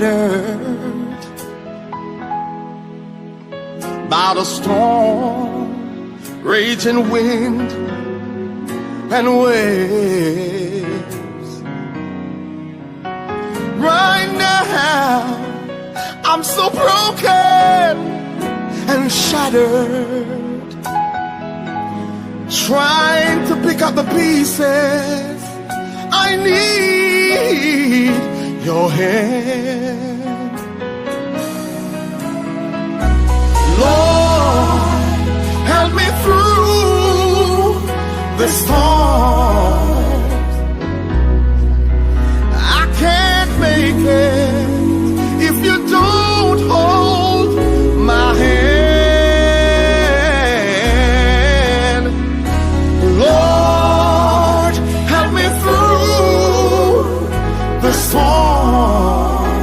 battered by the storm, raging wind and waves. Right now, I'm so broken and shattered, trying to pick up the pieces. I need your hand. Lord, help me through the storm. I can't make it if you don't hold my hand. Lord, help me through the storm.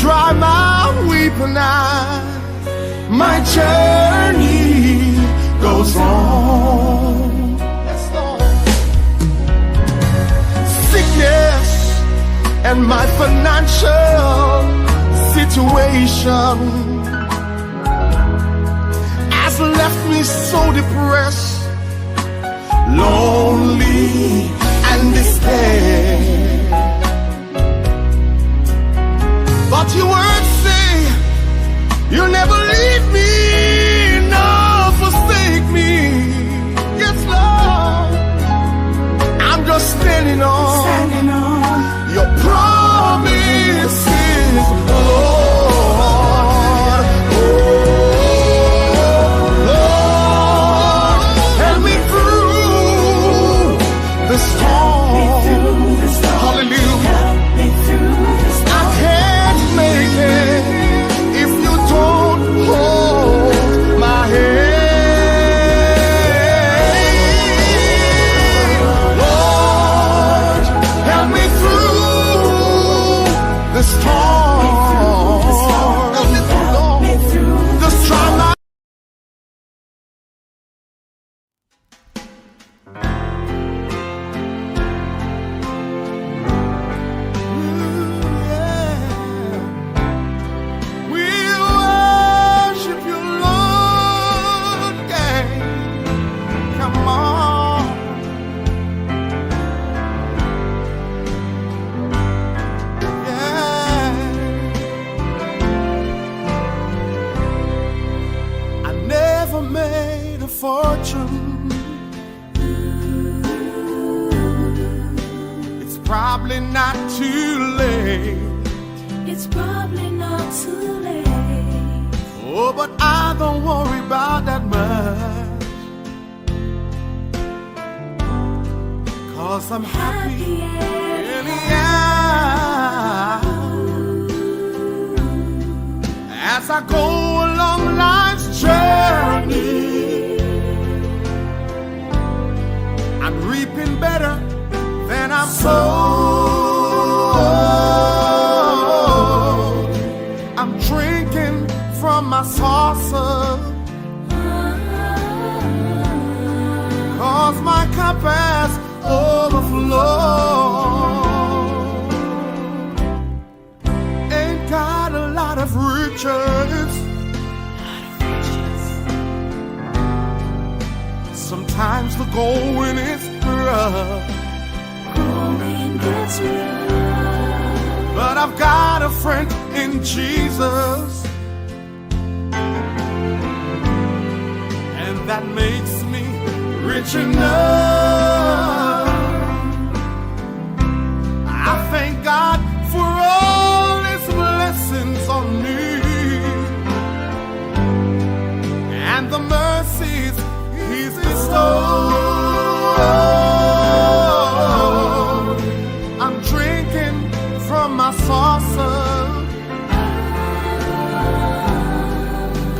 Dry my weeping eyes. My journey goes on. Yes, Lord. Sickness and my financial situation has left me so depressed, lonely and despair. But your words say you'll never leave me nor forsake me. Yes, Lord, I'm just standing on your promises, Lord. Oh, Lord, help me through the storm. Hallelujah. I can't make it if you don't hold my hand. Lord, help me through the storm. Help me through, Lord. Just try my we worship you, Lord. Yeah. Come on. Yeah. I never made a fortune. It's probably not too late. It's probably not too late. Oh, but I don't worry about that much, 'cause I'm happy anyhow. As I go along life's journey, I'm reaping better than I'm sold. I'm drinking from my saucer, 'cause my cup has overflowed. Ain't got a lot of riches. Sometimes the going is rough, Going gets rough. but I've got a friend in Jesus, and that makes me rich enough. I thank God for all His blessings on me and the mercies He's bestowed. I'm drinking from my saucer,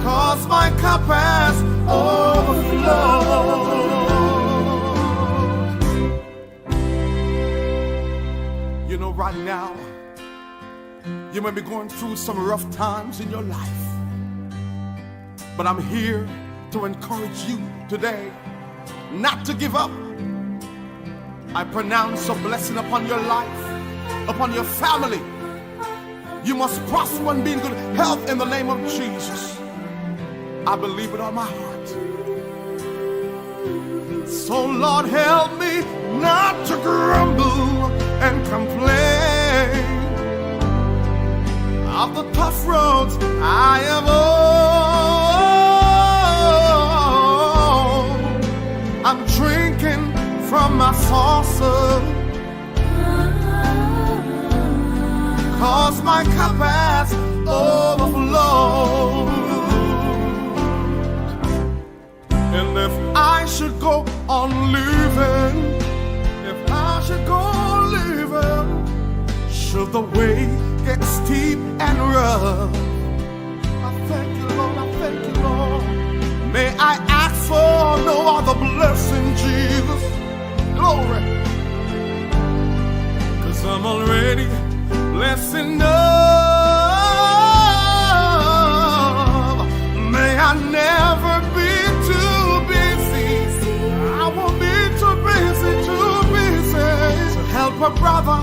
'cause my cup has overflowed. You know, right now, you may be going through some rough times in your life, but I'm here to encourage you today not to give up. I pronounce a blessing upon your life upon your family. You must prosper and be in good health in the name of Jesus. I believe it on my heart. So Lord, help me not to grumble and complain of the tough roads I have on. I'm drinking from my saucer, 'cause my cup has overflowed. And if I should go on living, if I should go on living, should the way get steep and rough, I thank you, Lord, I thank you, Lord. May I ask for no other blessing, Jesus. Glory. 'Cause I'm already blessed enough. May I never be too busy. I won't be too busy to help a brother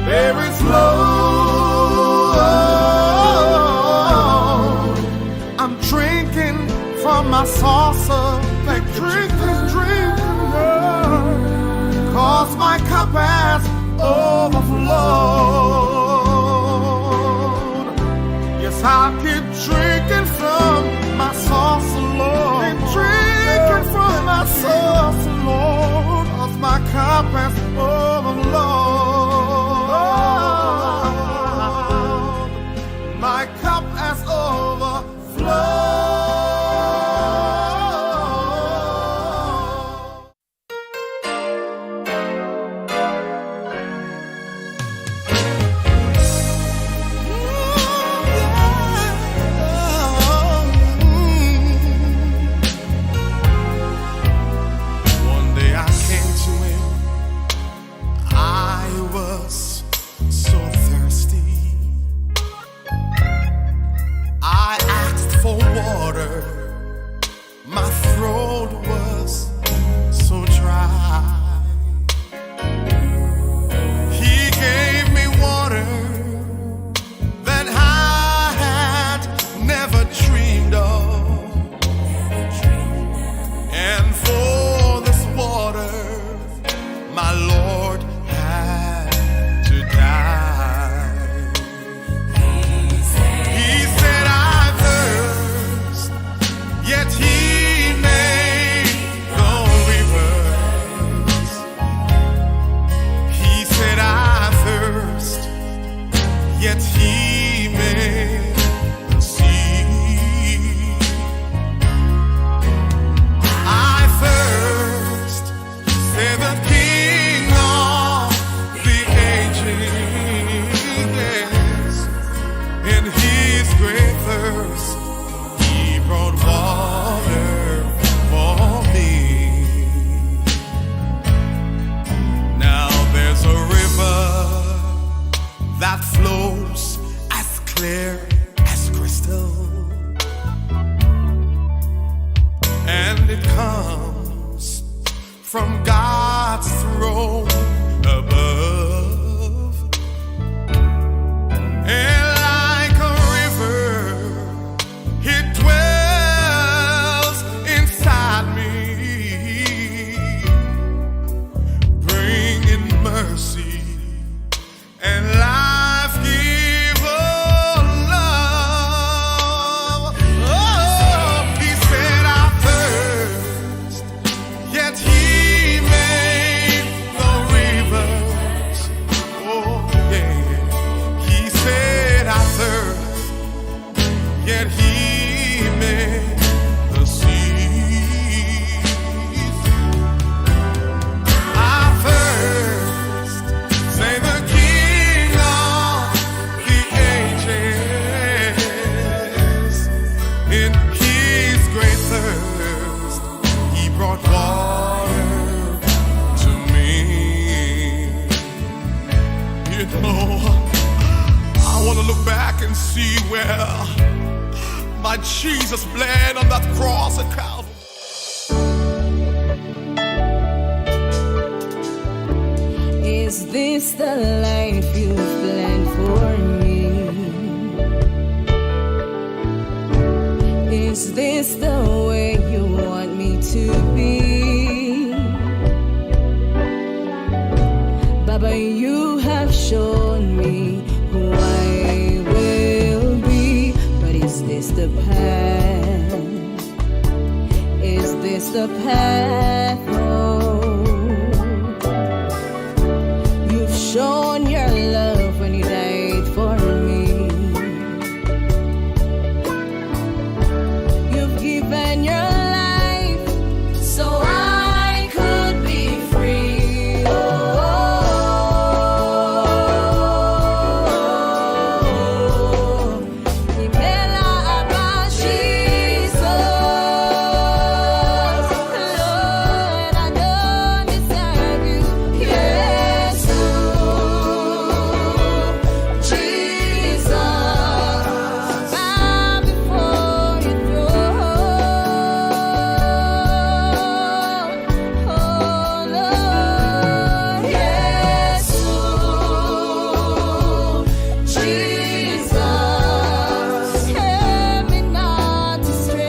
bear his load. I'm drinking from my saucer, like drinking, 'cause my cup has overflowed. Yes, I'll keep drinking from my saucer, Lord. Keep drinking from my saucer, Lord, 'cause my cup has overflowed. My cup has overflowed. My Jesus bled on that cross at Calvary. Is this the life you've planned for me? Is this the way you want me to be? Baba, you have shown me who I will be. But is this the path? Is this the path home? You've shown your love when you died for me. You've given your life so I could be free. Oh, Imela Abba Jesus. Lord, I don't deserve you. Yes, Jesus, bow before your throne. Oh Lord, yes, Jesus, help me not to stray.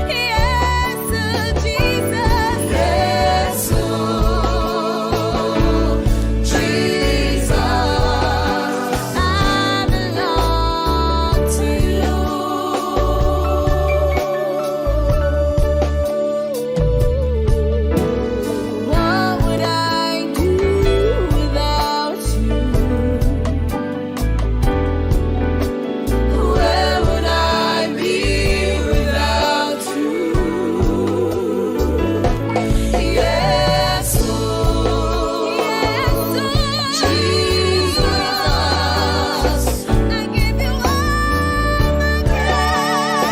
Yes, Jesus, yes, Jesus, I belong to you. What would I do without you? Where would I be without you? Yes, Jesus, I give you all my praise.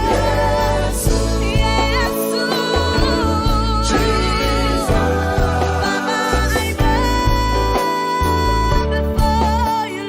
Yes, Jesus, Baba, I bow before you,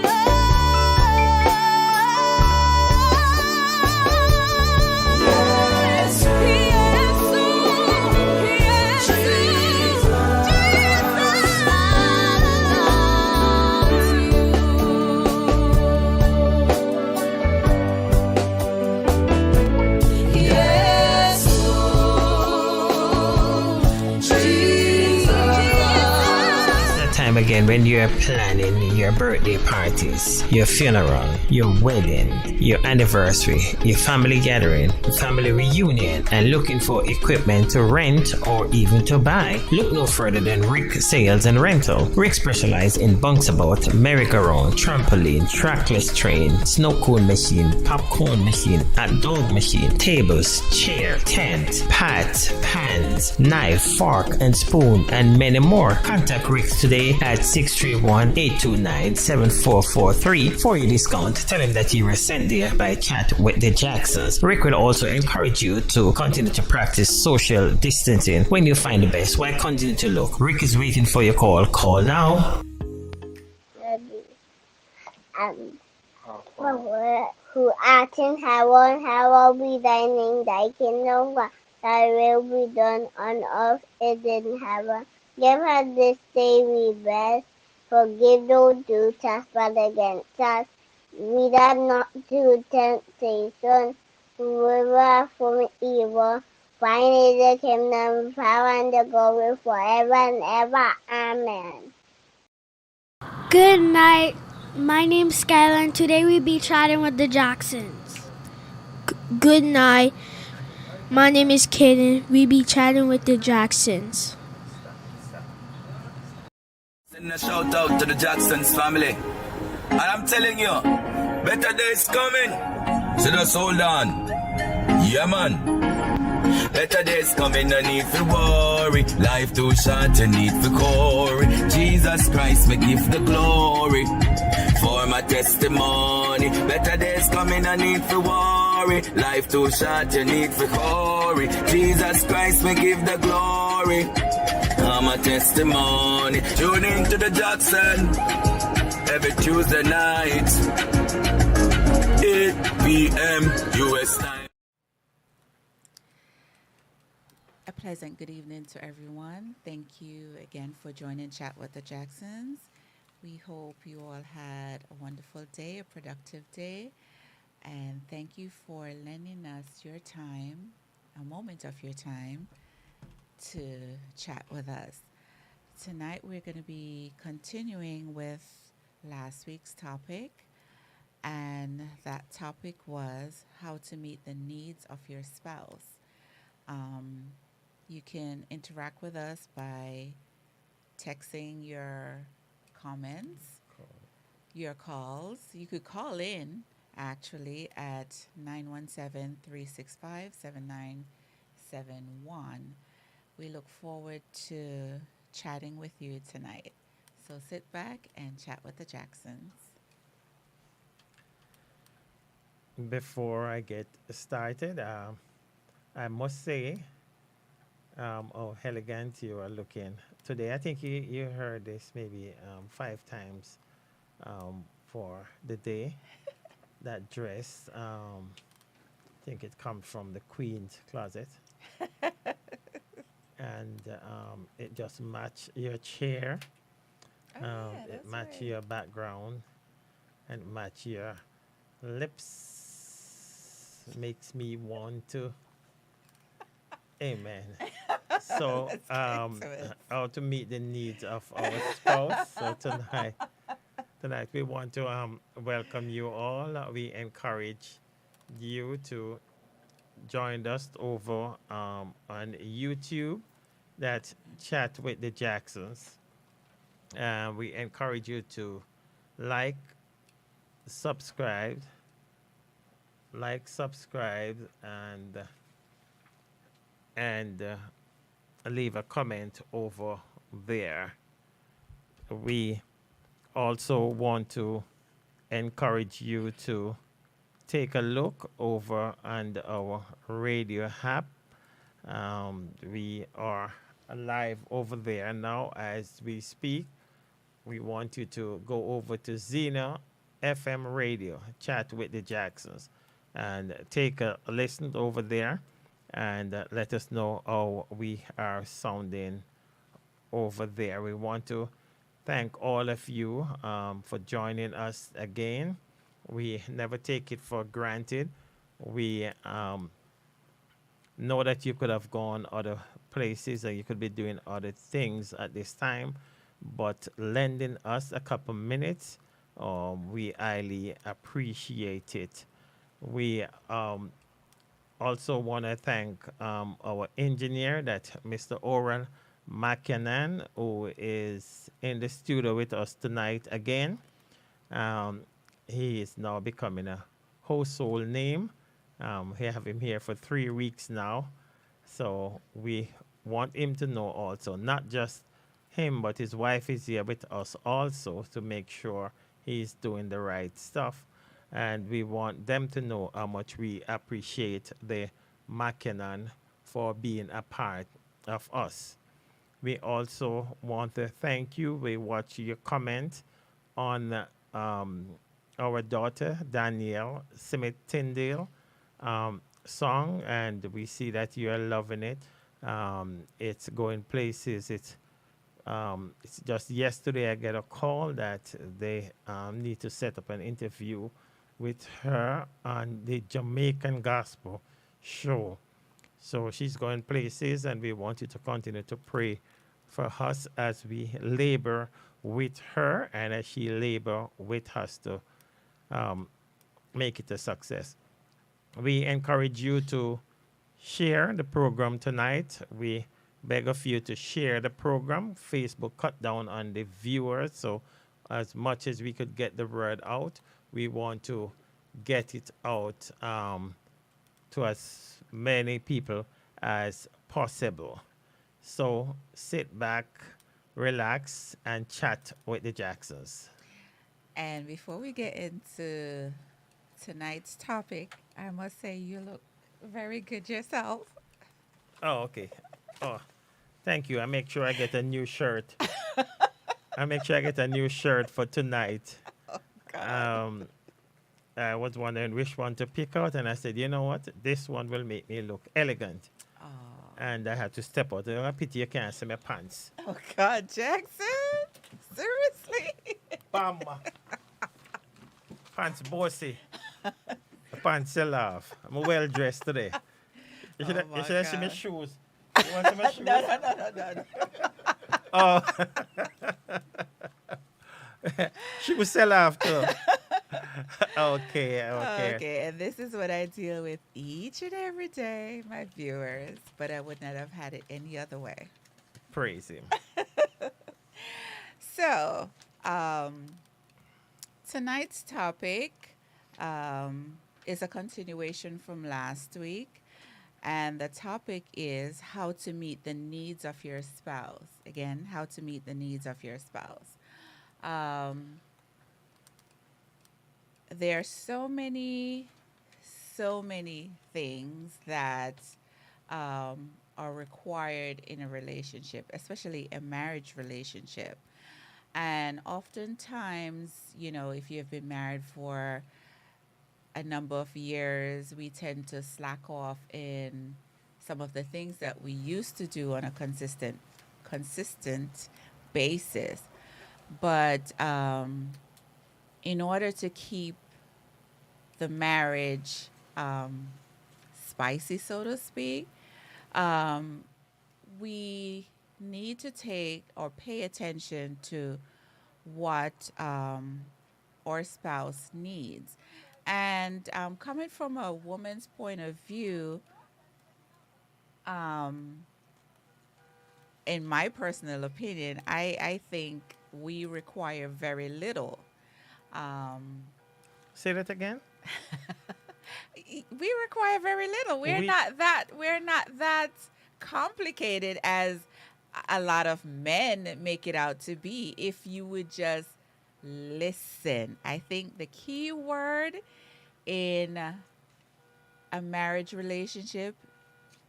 That time again when you're planning your birthday parties, your funeral, your wedding, your anniversary, your family gathering, family reunion, and looking for equipment to rent or even to buy. Look no further than Rick Sales and Rental. Rick specializes in bunks-about, merry-go-round, trampoline, trackless train, snow cone machine, popcorn machine, hot dog machine, tables, chair, tent, pots, pans, knife, fork, and spoon, and many more. Contact Rick today at 631-829-7443 for your discount. Tell him that you were sent there by Chat with the Jacksons. Rick will also encourage you to continue to practice social distancing when you find the best. Why continue to look? Rick is waiting for your call. Call now. Who art in heaven, hallowed be thy name, thy kingdom come, thy will be done on earth as in heaven. Give us this day we best, forgive those who trespass against us. Lead us not to temptation, deliver us from evil. Thine is the kingdom, the power, and the glory forever and ever. Amen. Good night. My name's Skylar, and today we'll be chatting with the Jacksons. Good night. My name is Kaden. We'll be chatting with the Jacksons. Send a shout out to the Jacksons family. And I'm telling you, better days coming. So just hold on. Yeah, man. Better days coming, no need for worry. Life too short, you need for glory. Jesus Christ, me give the glory for my testimony. Better days coming, no need for worry. Life too short, you need for glory. Jesus Christ, me give the glory. I'm a testimony. Tune in to the Jackson every Tuesday night, 8 p.m. US time. pleasant good evening to everyone. Thank you again for joining Chat with the Jacksons. We hope you all had a wonderful day, a productive day, and thank you for lending us your time, a moment of your time, to chat with us. Tonight, we're going to be continuing with last week's topic, and that topic was how to meet the needs of your spouse. Um, you can interact with us by texting your comments, your calls. You could call in actually at 917-365-7971. We look forward to chatting with you tonight. So sit back and chat with the Jacksons. Before I get started, I must say how elegant you are looking today. I think you heard this maybe 5 times for the day. That dress, I think it comes from the Queen's closet. And it just match your chair. It match your background and match your lips. Makes me want to. Amen. So, how to meet the needs of our spouse. So tonight we want to welcome you all. We encourage you to join us over on YouTube. That Chat with the Jacksons. We encourage you to like, subscribe, and leave a comment over there. We also want to encourage you to take a look over on our radio app. We are live over there now as we speak. We want you to go over to Zena FM Radio, Chat with the Jacksons, and take a listen over there and let us know how we are sounding over there. We want to thank all of you for joining us again. We never take it for granted. We know that you could have gone other places or you could be doing other things at this time, but lending us a couple minutes, we highly appreciate it. We also want to thank our engineer, that Mr. Oral Mackinnon, who is in the studio with us tonight again. He is now becoming a household name. We have him here for 3 weeks now. So we want him to know also, not just him, but his wife is here with us also to make sure he's doing the right stuff. And we want them to know how much we appreciate the Mackinnon for being a part of us. We also want to thank you. We watch your comment on our daughter, Danielle Simit Tyndale song, and we see that you are loving it. It's going places. It's just yesterday I get a call that they need to set up an interview with her on the Jamaican Gospel show. So she's going places, and we want you to continue to pray for us as we labor with her and as she labor with us to make it a success. We encourage you to share the program tonight. We beg of you to share the program. Facebook cut down on the viewers, so as much as we could get the word out, we want to get it out to as many people as possible. So sit back, relax, and chat with the Jacksons. And before we get into tonight's topic, I must say you look very good yourself. Oh, okay. Oh, thank you. I make sure I get a new shirt. I make sure I get a new shirt for tonight. I was wondering which one to pick out, and I said, you know what? This one will make me look elegant. and I had to step out. I pity you can't see my pants. Oh God, Jackson! Seriously? Bam! Pants bossy. My pants sell off. I'm well dressed today. You should, Oh my you should have seen my God. shoes. You want to see my shoes? No. Oh. She will sell off too. Okay. Okay, and this is what I deal with each and every day, my viewers. But I would not have had it any other way. Praise him. So, tonight's topic is a continuation from last week. And the topic is how to meet the needs of your spouse. Again, how to meet the needs of your spouse. There are so many things that are required in a relationship, especially a marriage relationship. And oftentimes, if you've been married for a number of years, we tend to slack off in some of the things that we used to do on a consistent basis. But in order to keep the marriage spicy, so to speak, we need to take or pay attention to what our spouse needs. And coming from a woman's point of view, in my personal opinion, I think we require very little. Say that again. We require very little. We're We- not that complicated as a lot of men make it out to be. If you would just listen, I think the key word in a marriage relationship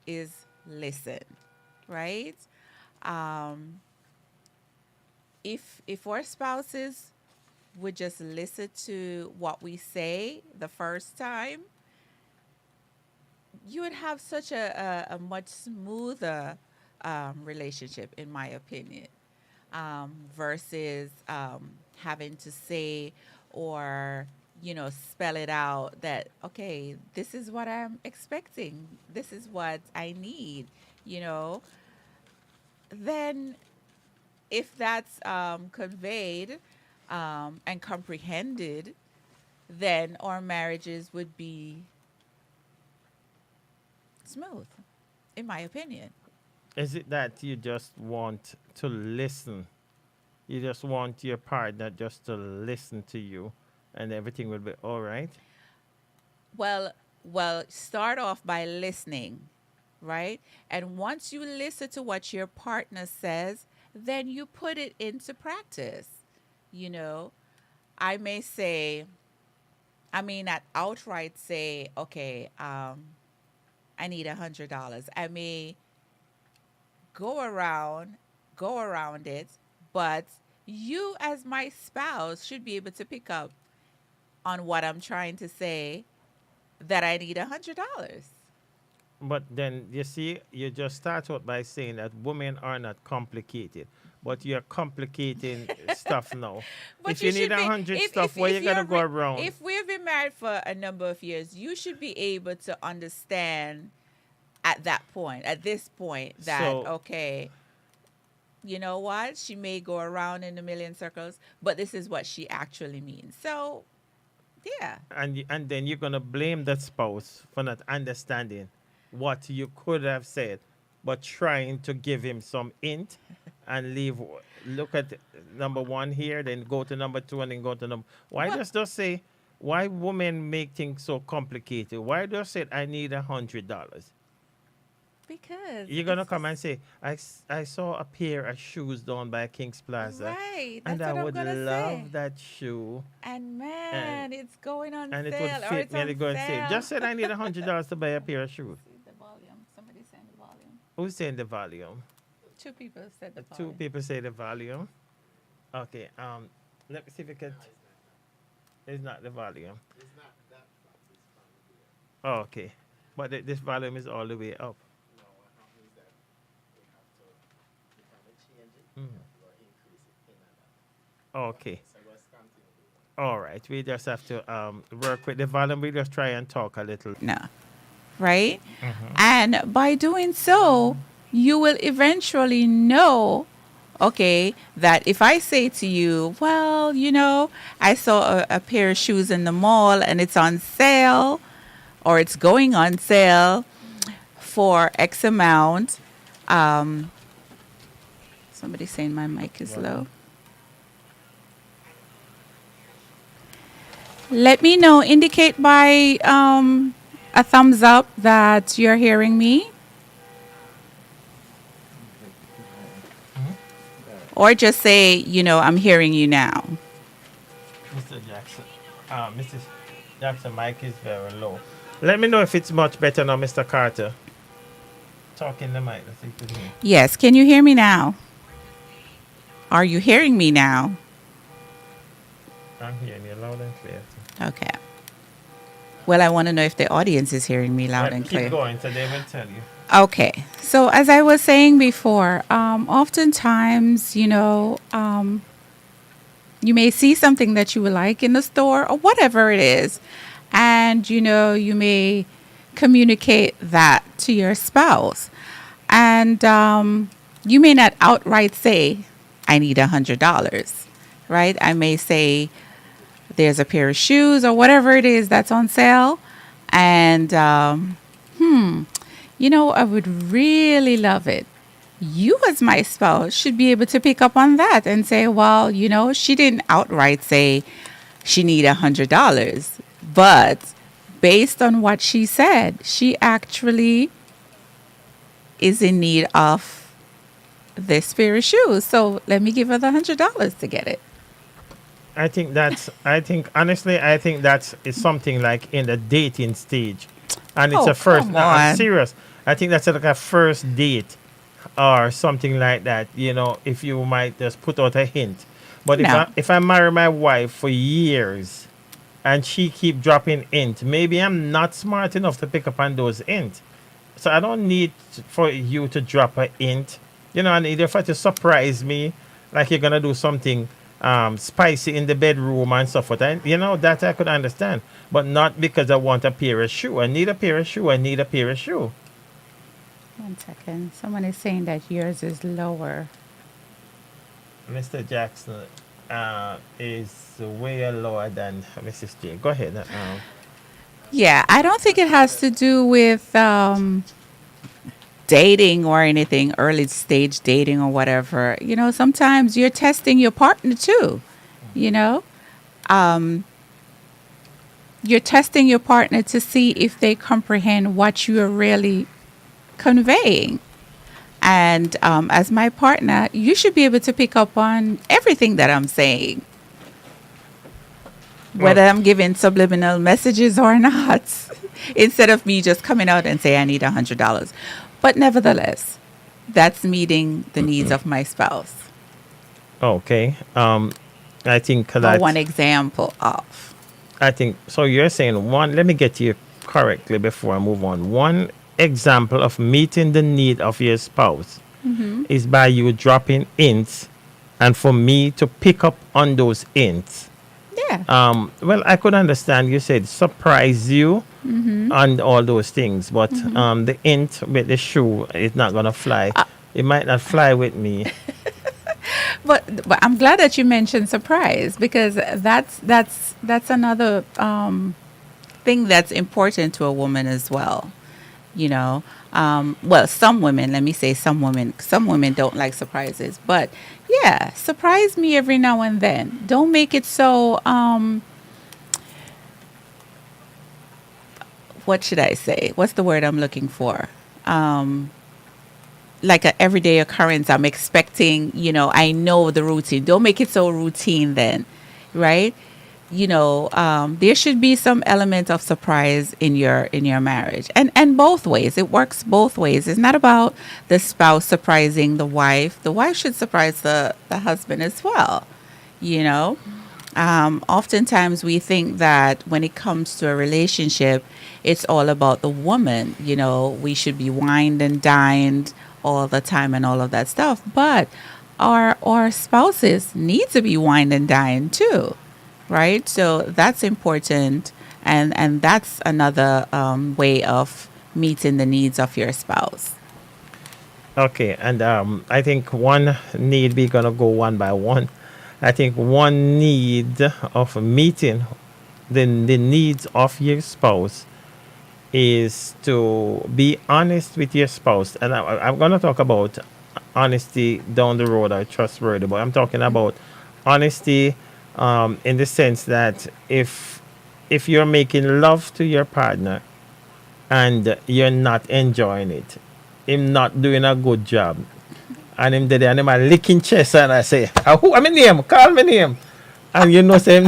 is listen, right? If our spouses would just listen to what we say the first time, you would have such a much smoother relationship, in my opinion, versus having to say or spell it out that, okay, this is what I'm expecting, this is what I need, then if that's conveyed and comprehended, then our marriages would be smooth, in my opinion. Is it that you just want to listen? You just want your partner just to listen to you and everything will be all right? Well, start off by listening, right? And once you listen to what your partner says, then you put it into practice. I may say, I may not outright say, okay, I need $100. I may go around it, but you as my spouse should be able to pick up on what I'm trying to say, that I need $100. But then you see, you just start out by saying that women are not complicated, but you're complicating stuff now. But if you need should be- 100 if- stuff, if- where if you gonna you're go re- around? If we've been married for a number of years, you should be able to understand at this point, that, So- okay, you know what? She may go around in a million circles, but this is what she actually means. So, yeah. And then you're gonna blame the spouse for not understanding what you could have said, but trying to give him some hint and leave. Look at number one here, then go to number two, and then go to number. Why Well- just say? Why women make things so complicated? Why just say I need $100? Because You're gonna it's come and say I saw a pair of shoes down by King's Plaza, right. and That's I what would I'm gonna love say. that shoe. And man, it's going on And it sale. would or fit it's me and on it go and say, sale. just said I need $100 to buy a pair of shoes. See the volume. Somebody saying the volume. Who's saying the volume? Two people said the Two volume. people say the volume. Okay, let me see if it can. It's not the volume. Oh, okay. But this volume is all the way up. Okay. All right. We just have to work with the volume. We just try and talk a little. No, right? And by doing so, you will eventually know, okay, that if I say to you, well, I saw a pair of shoes in the mall and it's on sale or it's going on sale for X amount. Somebody's saying my mic is low. Let me know. Indicate by a thumbs up that you're hearing me. Or just say, I'm hearing you now. Mr. Jackson. Mrs. Jackson, mic is very low. Let me know if it's much better now, Mr. Carter. Talk in the mic. Let's see if you can hear. Yes. Can you hear me now? Are you hearing me now? I'm hearing you loud and clear. Okay. Well, I want to know if the audience is hearing me loud and clear. Keep going, so they will tell you. Okay. So as I was saying before, oftentimes, you may see something that you would like in the store or whatever it is. And, you may communicate that to your spouse. And you may not outright say, I need $100, right? I may say, there's a pair of shoes or whatever it is that's on sale. And, I would really love it. You as my spouse should be able to pick up on that and say, well, she didn't outright say she need $100, but based on what she said, she actually is in need of this pair of shoes. So let me give her the $100 to get it. I think that's something like in the dating stage. And it's a first, come no, I'm on. serious. I think that's like a first date or something like that, if you might just put out a hint. But No. if I marry my wife for years and she keep dropping hint, maybe I'm not smart enough to pick up on those hint. So I don't need for you to drop a hint, and either for to surprise me, like you're going to do something spicy in the bedroom and so forth. And, that I could understand. But not because I want a pair of shoe. I need a pair of shoe. I need a pair of shoe. 1 second. Someone is saying that yours is lower. Mr. Jackson is way lower than Mrs. J. Go ahead. Yeah, I don't think it has to do with dating or anything, early stage dating or whatever. Sometimes you're testing your partner too. You're testing your partner to see if they comprehend what you're really conveying. And as my partner, you should be able to pick up on everything that I'm saying, whether I'm giving subliminal messages or not, instead of me just coming out and say I need $100. But nevertheless, that's meeting the needs of my spouse. Okay. I think Or that one example of. I think so. You're saying one. Let me get you correctly before I move on. One example of meeting the need of your spouse is by you dropping hints, and for me to pick up on those hints. Yeah. Well, I could understand you said surprise you and all those things, but the hint with the shoe is not gonna fly. It might not fly with me. But I'm glad that you mentioned surprise, because that's another thing that's important to a woman as well. Well, some women, let me say some women don't like surprises, but yeah, surprise me every now and then. Don't make it so, what should I say? What's the word I'm looking for? Like an everyday occurrence. I'm expecting, I know the routine. Don't make it so routine then, right? There should be some element of surprise in your marriage, and both ways. It works both ways. It's not about the spouse surprising the wife. The wife should surprise the husband as well. Oftentimes we think that when it comes to a relationship, it's all about the woman. We should be wined and dined all the time and all of that stuff. But our spouses need to be wine and dine too, right? So that's important, and that's another way of meeting the needs of your spouse. Okay, and I think one need we're gonna go one by one. I think one need of meeting the needs of your spouse is to be honest with your spouse. And I'm gonna talk about honesty down the road or trustworthy, but I'm talking about honesty in the sense that if you're making love to your partner and you're not enjoying it, him not doing a good job, and him there and him a licking chest and I say, who am I name? Call me name. And you know say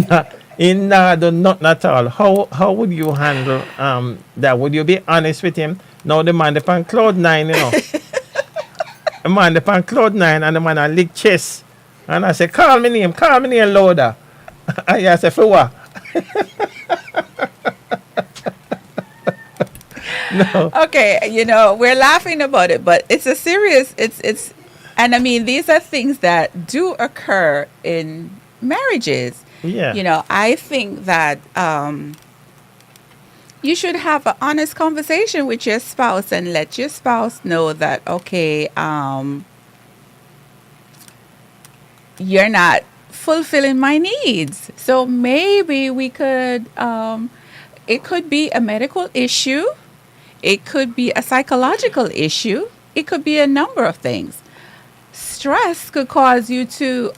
him not do nothing at all. How would you handle that? Would you be honest with him? Now the man upon cloud nine, you know. The man upon cloud nine and the man a lick chest. And I say, call me name louder. And I say, for what? No. Okay, we're laughing about it, but it's a serious, and I mean, these are things that do occur in marriages. Yeah. I think that you should have an honest conversation with your spouse and let your spouse know that, okay, you're not fulfilling my needs. So maybe we could, it could be a medical issue. It could be a psychological issue. It could be a number of things. Stress could cause you to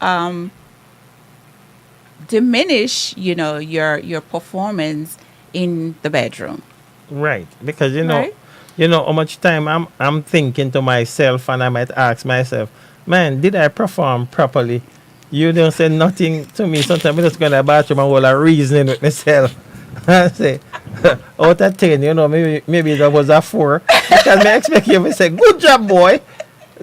diminish, your performance in the bedroom. Right. Because Right? how much time I'm thinking to myself and I might ask myself, man, did I perform properly? You don't say nothing to me. Sometimes I just go in the bathroom and hold a reasoning with myself. I say, out of 10, maybe that was a 4. Because I expect you to say, good job, boy.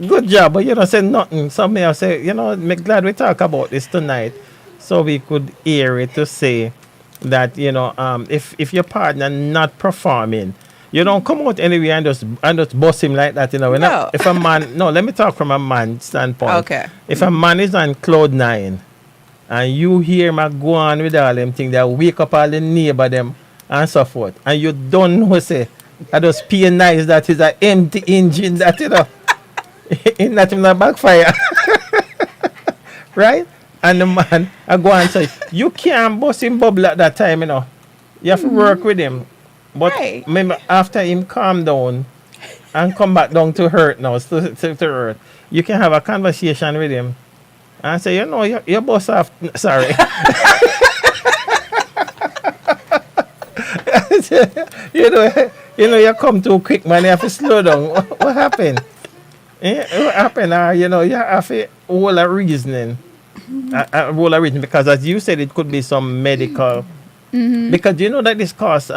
Good job. But you don't say nothing. So me I say, me glad we talk about this tonight. So we could hear it to say that, if your partner not performing, you don't come out anywhere and just bust him like that, We're No. not, if a man, no, let me talk from a man standpoint. Okay. If a man is on cloud 9, and you hear him go on with all them things, that wake up all the neighbor them and so forth, and you don't know, say, I just pay nice that is an empty engine that, it's not even a backfire. Right? And the man, I go and say, you can't bust him bubble at that time, You have to work with him. But Right. maybe after him calm down and come back down to earth now, to earth, you can have a conversation with him. And say, your boss off. Sorry. You come too quick, man. You have to slow down. What happened? What happened? You have to hold a reasoning. Hold a reasoning because, as you said, it could be some medical. Because you know that this cause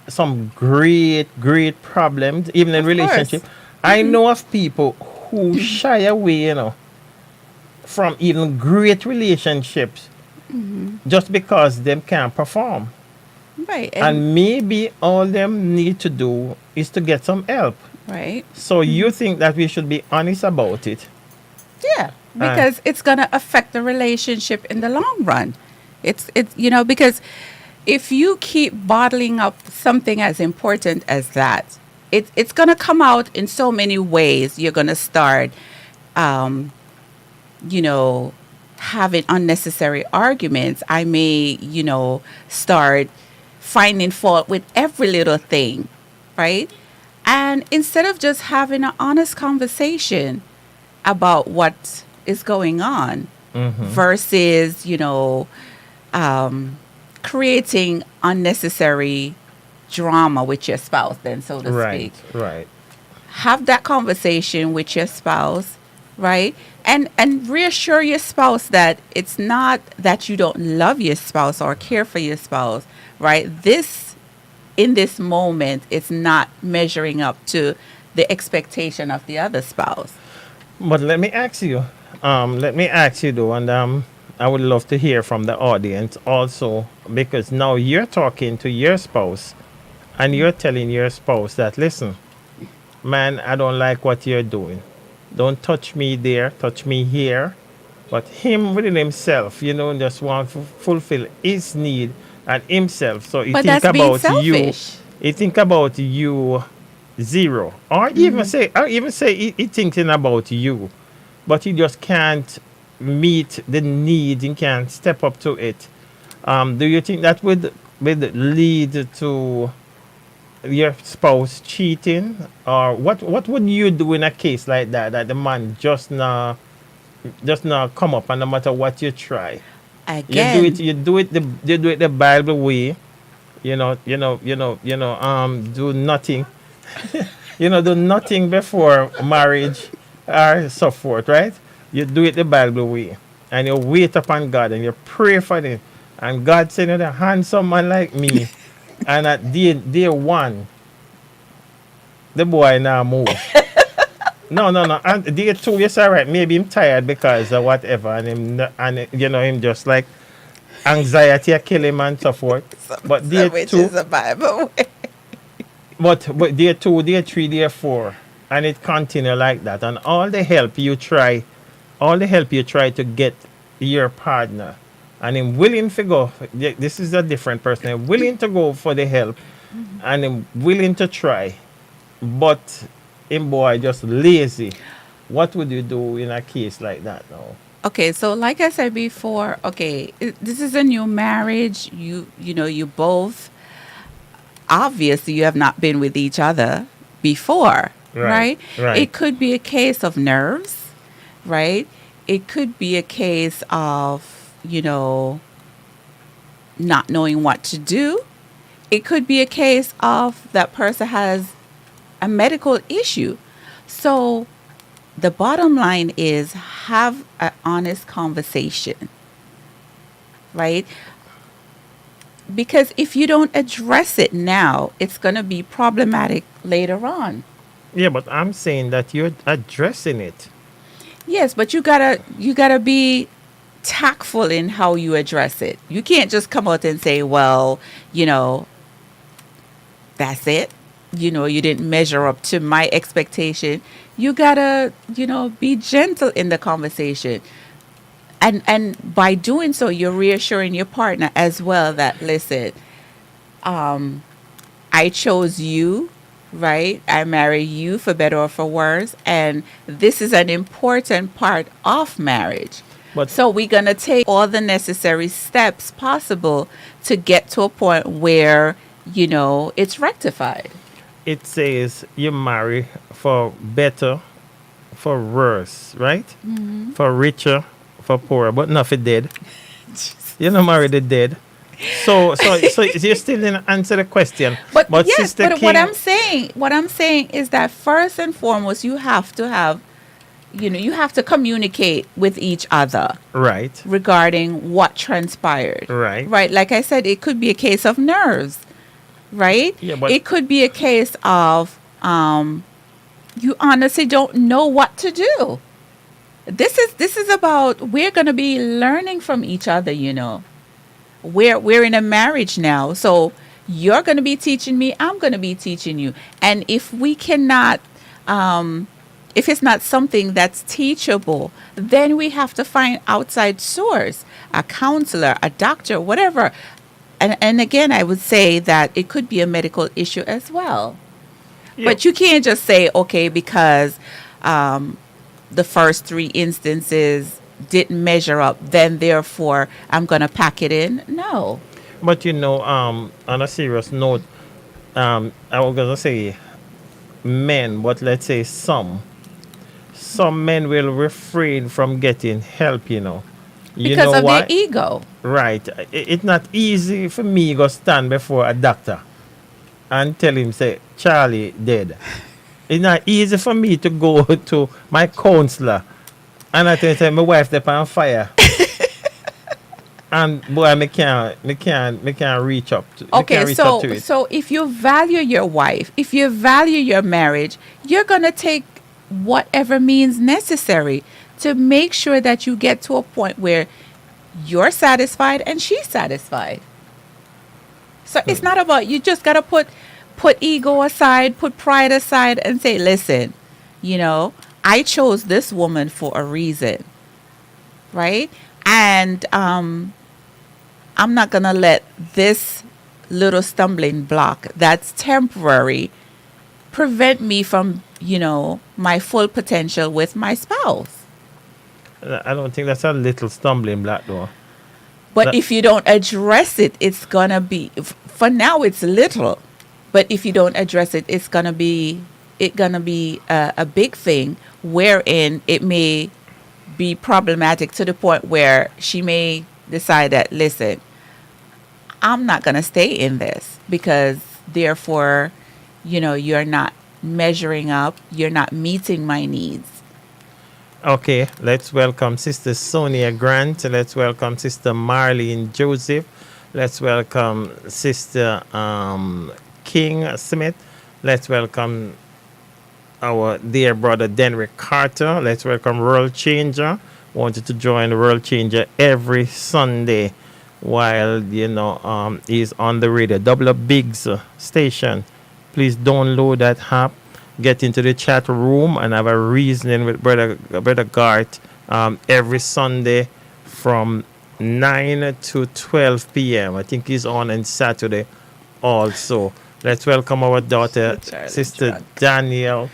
some great problems, even in Of course. relationship. I know of people who shy away, from even great relationships just because them can't perform. Right. And maybe all them need to do is to get some help. right. So you think that we should be honest about it? Yeah, because it's going to affect the relationship in the long run. It's because if you keep bottling up something as important as that, it's going to come out in so many ways. You're going to start, having unnecessary arguments. I may, start finding fault with every little thing, right? And instead of just having an honest conversation about what is going on versus, creating unnecessary drama with your spouse, then, so to speak. Right. Have that conversation with your spouse, right? And reassure your spouse that it's not that you don't love your spouse or care for your spouse, right? In this moment, it's not measuring up to the expectation of the other spouse. But let me ask you though, and I would love to hear from the audience also, because now you're talking to your spouse and you're telling your spouse that, listen, man, I don't like what you're doing. Don't touch me there, touch me here. But him within himself, just want to fulfill his need and himself. So he But think that's being about you. selfish. He think about you zero. Or even say he thinking about you. But he just can't meet the need. He can't step up to it. Do you think that would lead to your spouse cheating? Or what would you do in a case like that? That the man just now come up, and no matter what you try, Again, you do it the Bible way. Do nothing. Do nothing before marriage or so forth, right? You do it the Bible way, and you wait upon God and you pray for them, and God send you the handsome man like me, and at day one, the boy now move. No. And day two, yes, all right. Maybe him tired because of whatever, him just like anxiety kill him and so forth. But day which two, is a Bible way. but day two, day three, day four, and it continue like that. And all the help you try to get your partner, and him willing to go. This is a different person. Him willing to go for the help, and him willing to try, but him boy just lazy. What would you do in a case like that now? Okay, so like I said before, okay, this is a new marriage. You both obviously you have not been with each other before, right? Right. It could be a case of nerves, right? It could be a case of, not knowing what to do. It could be a case of that person has a medical issue. So the bottom line is have an honest conversation, right? Because if you don't address it now, it's going to be problematic later on. Yeah, but I'm saying that you're addressing it. Yes, but you gotta be tactful in how you address it. You can't just come out and say, well, that's it. You didn't measure up to my expectation. You gotta, be gentle in the conversation. And by doing so, you're reassuring your partner as well that, listen, I chose you, right? I marry you for better or for worse. And this is an important part of marriage. But So we're going to take all the necessary steps possible to get to a point where, it's rectified. it says you marry for better, for worse, right? For richer, for poorer, but not for dead. You don't marry the dead. So you still didn't answer the question. But yes, Sister but King, what I'm saying is that first and foremost, you have to have, you have to communicate with each other right, regarding what transpired. Right. Right. Like I said, it could be a case of nerves, right? Yeah, but- it could be a case of you honestly don't know what to do. This is about we're going to be learning from each other, We're in a marriage now. So you're going to be teaching me, I'm going to be teaching you. And if we cannot if it's not something that's teachable, then we have to find outside source, a counselor, a doctor, whatever. And again, I would say that it could be a medical issue as well. Yeah. But you can't just say, okay, because the first three instances didn't measure up, then therefore I'm going to pack it in. No. But on a serious note, I was gonna say men, but let's say some men will refrain from getting help, Because of their ego. Right. It's not easy for me to stand before a doctor and tell him, say, Charlie dead. It's not easy for me to go to my counselor and I tell him, my wife is on fire. And boy, me can't reach up to Okay, to it. so if you value your wife, if you value your marriage, you're going to take whatever means necessary to make sure that you get to a point where you're satisfied and she's satisfied. So it's not about, you just got to put ego aside, put pride aside and say, listen, I chose this woman for a reason, right? And I'm not going to let this little stumbling block that's temporary prevent me from, my full potential with my spouse. I don't think that's a little stumbling block, though. But That- if you don't address it, it's going to be, for now, it's little. But if you don't address it, it's going to be a big thing wherein it may be problematic to the point where she may decide that, listen, I'm not going to stay in this because therefore, you're not measuring up, you're not meeting my needs. Okay, let's welcome Sister Sonia Grant. Let's welcome Sister Marlene Joseph. Let's welcome Sister King Smith. Let's welcome our dear brother Denrick Carter. Let's welcome World Changer. Wanted to join World Changer every Sunday while he's on the radio. Double Up Biggs station. Please download that app. Get into the chat room and have a reasoning with Brother Gart every Sunday from 9 to 12 p.m. I think he's on Saturday also. Let's welcome our daughter, Sister Danielle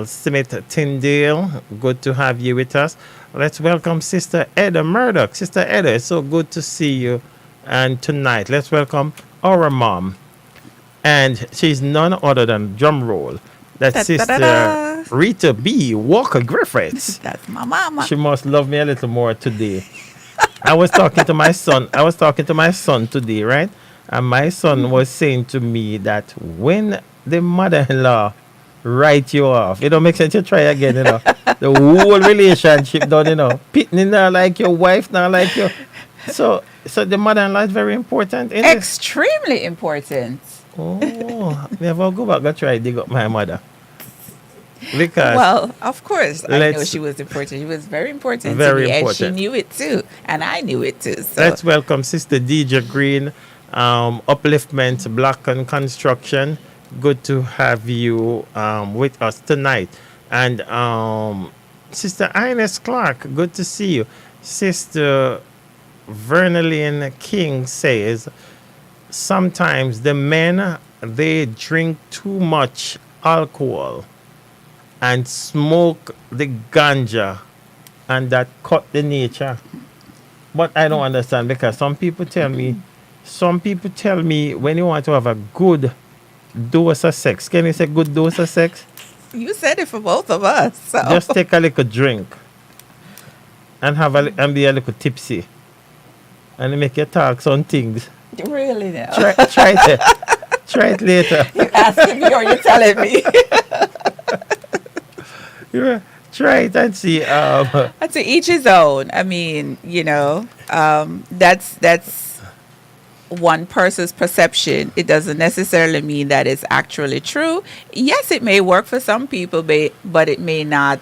Smith Tyndale. Good to have you with us. Let's welcome Sister Edda Murdoch. Sister Edda, it's so good to see you. And tonight, let's welcome our mom. And she's none other than, drum roll, that's Sister Rita B. Walker Griffiths. That's my mama. She must love me a little more today. I was talking to my son today, right? And my son was saying to me that when the mother-in-law write you off, it don't make sense to try again, The whole relationship done, Pitney not like your wife, not like your. So the mother-in-law is very important. Isn't it? Extremely important. Oh, never go back and try dig up my mother. Because Well, of course, I know let's- she was important. She was very important Very to me, important. and she knew it too, and I knew it too. So let's welcome Sister DJ Green, Upliftment Block and Construction. Good to have you with us tonight. And Sister Ines Clark, good to see you. Sister Vernaline King says, sometimes the men, they drink too much alcohol and smoke the ganja, and that cut the nature. But I don't understand, because some people tell me when you want to have a good dose of sex, can you say good dose of sex? you said it for both of us. So Just take a little drink and and be a little tipsy, and it make you talk some things. really now, Try it. Try it later. you asking me or you telling me? Yeah, try it and see. To each his own. I mean, that's one person's perception. It doesn't necessarily mean that it's actually true. Yes, it may work for some people, but it may not,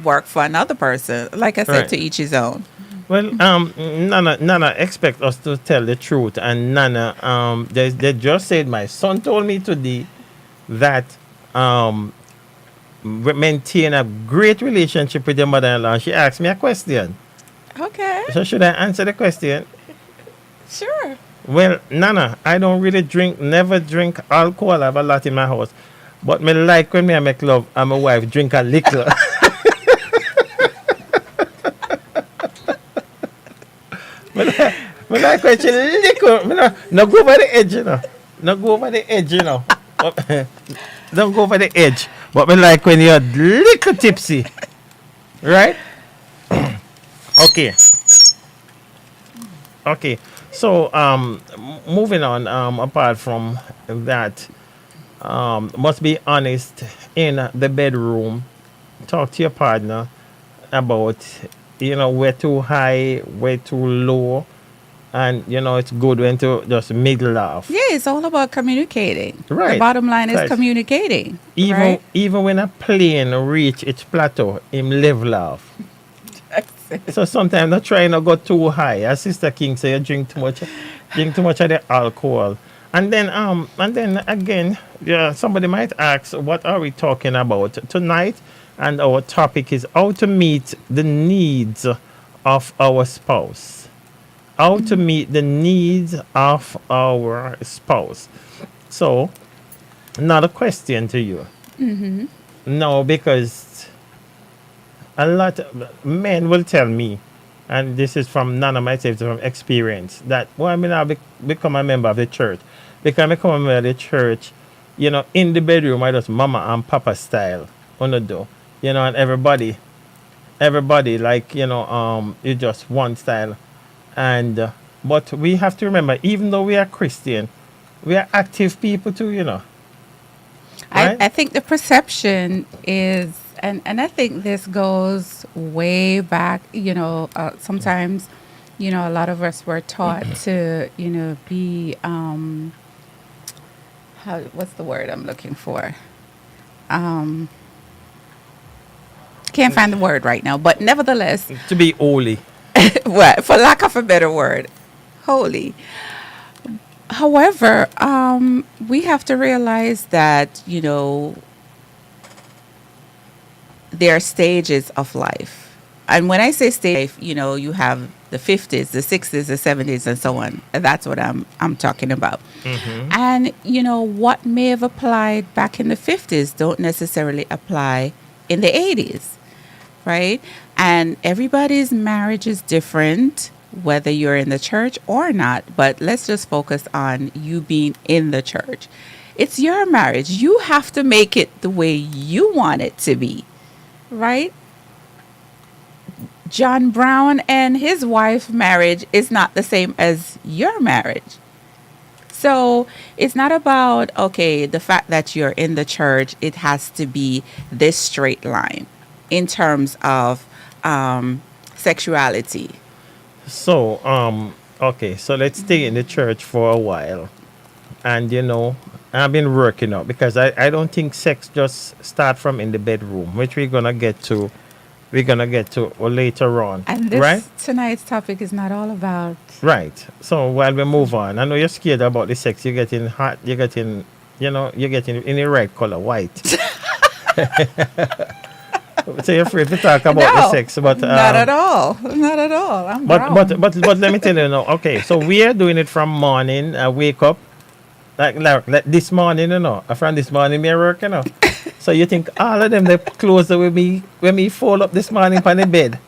work for another person. Like I said, Right. to each his own. Well, Nana expect us to tell the truth, and Nana, they just said my son told me today that maintain a great relationship with your mother-in-law. She asked me a question, Okay, so should I answer the question? sure. Well, Nana, I don't really never drink alcohol. I have a lot in my house, but me like when I make love and my wife drink a little. Me like when she little. No go over the edge, No go over the edge, Don't go over the edge. But me like when you're little tipsy. Right? Okay. Okay. So moving on, apart from that, must be honest in the bedroom. Talk to your partner about, we're too high, we're too low, and it's good when to just middle off. Yeah, it's all about communicating. Right. The bottom line is Right. communicating. Even right? even when a plane reach its plateau, him level off. So sometimes not trying to go too high. As Sister King say, you drink too much of the alcohol. And then again, yeah, somebody might ask, what are we talking about tonight? And our topic is how to meet the needs of our spouse. How to meet the needs of our spouse. So, another question to you. No, because a lot of men will tell me, and this is from none of myself, from experience, that well, I mean, become a member of the church. Because I become a member of the church, in the bedroom, I just mama and papa style on the door, and everybody like, you just one style. And, but we have to remember, even though we are Christian, we are active people too, Right? I think the perception is, and I think this goes way back, sometimes, a lot of us were taught to, be, what's the word I'm looking for? Can't find the word right now, but nevertheless, To be holy. well, for lack of a better word, holy. However, we have to realize that, there are stages of life. And when I say stage, you have the 50s, the 60s, the 70s, and so on. And that's what I'm talking about. And, what may have applied back in the 50s don't necessarily apply in the 80s, right? And everybody's marriage is different, whether you're in the church or not. But let's just focus on you being in the church. It's your marriage. You have to make it the way you want it to be, right? John Brown and his wife marriage is not the same as your marriage. So it's not about, okay, the fact that you're in the church, it has to be this straight line in terms of sexuality. So, okay, so let's stay in the church for a while. And, I've been working out because I don't think sex just start from in the bedroom, which we're going to get to. We're going to get to later on. And this right? tonight's topic is not all about... Right. So while we move on, I know you're scared about the sex. You're getting hot. You're getting in the right color, white. So you're afraid to talk about the sex, but not at all. Not at all. I'm but brown. but let me tell you now. Okay, so we are doing it from morning. I wake up like this morning, From this morning, me work, So you think all of them they close with me when me fall up this morning on the bed,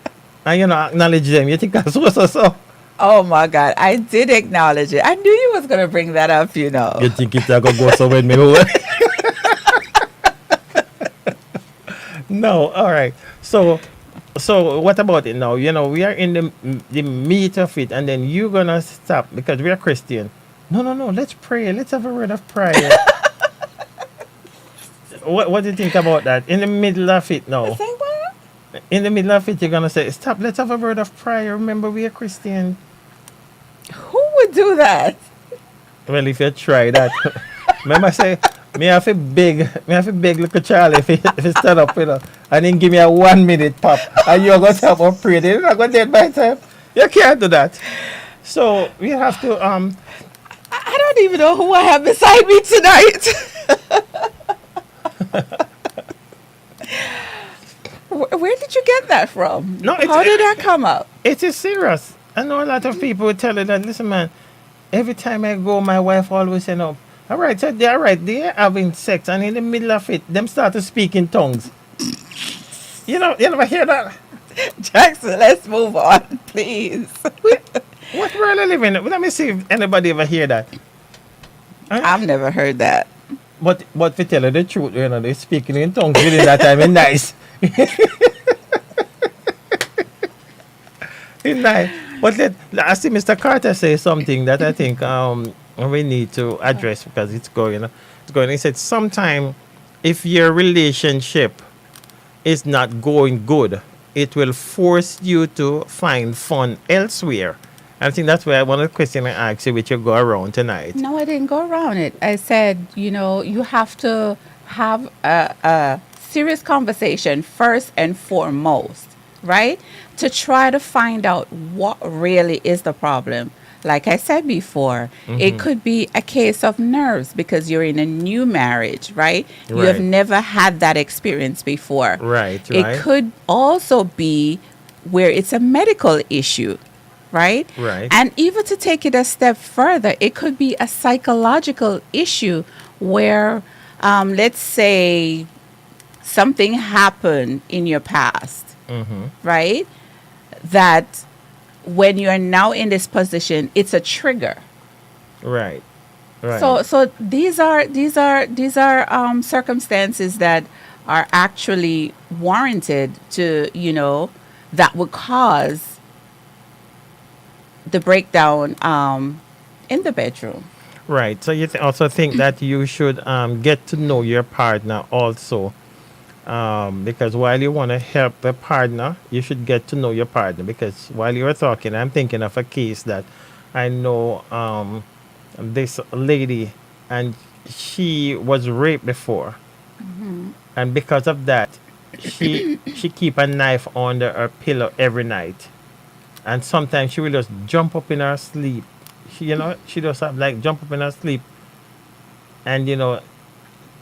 and acknowledge them. You think that's so. Oh my God, I did acknowledge it. I knew you was gonna bring that up. You think it's gonna go so with me? No, all right. So what about it now? We are in the meat of it, and then you're gonna stop because we are Christian. No. Let's pray. Let's have a word of prayer. What do you think about that? In the middle of it now. Say what? In the middle of it, you're gonna say, "Stop. Let's have a word of prayer. Remember, we are Christian." Who would do that? Well, if you try that, remember, say. Me have to beg little Charlie if he stand up, and then give me a 1 minute pop, and you're going to have a pray. They're not going to dead by time. You can't do that. So we have to. I don't even know who I have beside me tonight. Where did you get that from? No, how did that come up? It is serious. I know a lot of people will tell you that. Listen, man. Every time I go, my wife always say no. All right, so they're having sex, and in the middle of it, them start to speak in tongues. You never hear that? Jackson, let's move on, please. What world I live in? Let me see if anybody ever hear that. Huh? I've never heard that. But to tell you the truth, they speaking in tongues within that time. It's nice. It's nice. But I see Mr. Carter say something that I think we need to address because it's going. He said, sometime if your relationship is not going good, it will force you to find fun elsewhere. I think that's why one of the questions I asked you, which you go around tonight. No, I didn't go around it. I said, you have to have a serious conversation first and foremost, right? To try to find out what really is the problem. like I said before, it could be a case of nerves because you're in a new marriage, right? You have Right. never had that experience before. Right, It right. could also be where it's a medical issue, right? Right. And even to take it a step further, it could be a psychological issue where, let's say, something happened in your past, right? That when you're now in this position, it's a trigger. Right. Right. So these are circumstances that are actually warranted to, that would cause the breakdown in the bedroom. Right. So you also think that you should get to know your partner also, because while you want to help the partner, you should get to know your partner. Because while you were talking, I'm thinking of a case that I know this lady, and she was raped before, and because of that, she keep a knife under her pillow every night, and sometimes she will just jump up in her sleep. She just have like jump up in her sleep, and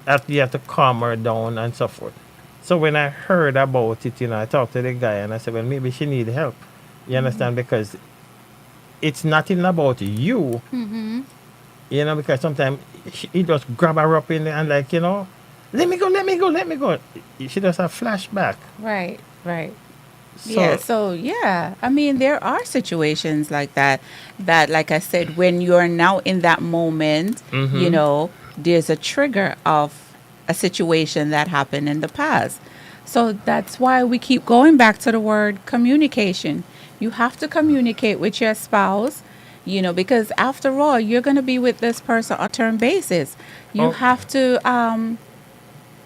after you have to calm her down and so forth. So when I heard about it, I talked to the guy and I said, well, maybe she need help. You understand? Because it's nothing about you. Because sometimes he just grab her up in there and like, let me go, let me go, let me go. She does a flashback. Right, right. So, I mean, there are situations like that, like I said, when you're now in that moment, there's a trigger of a situation that happened in the past. So that's why we keep going back to the word communication. You have to communicate with your spouse, because after all, you're going to be with this person on a term basis. You have to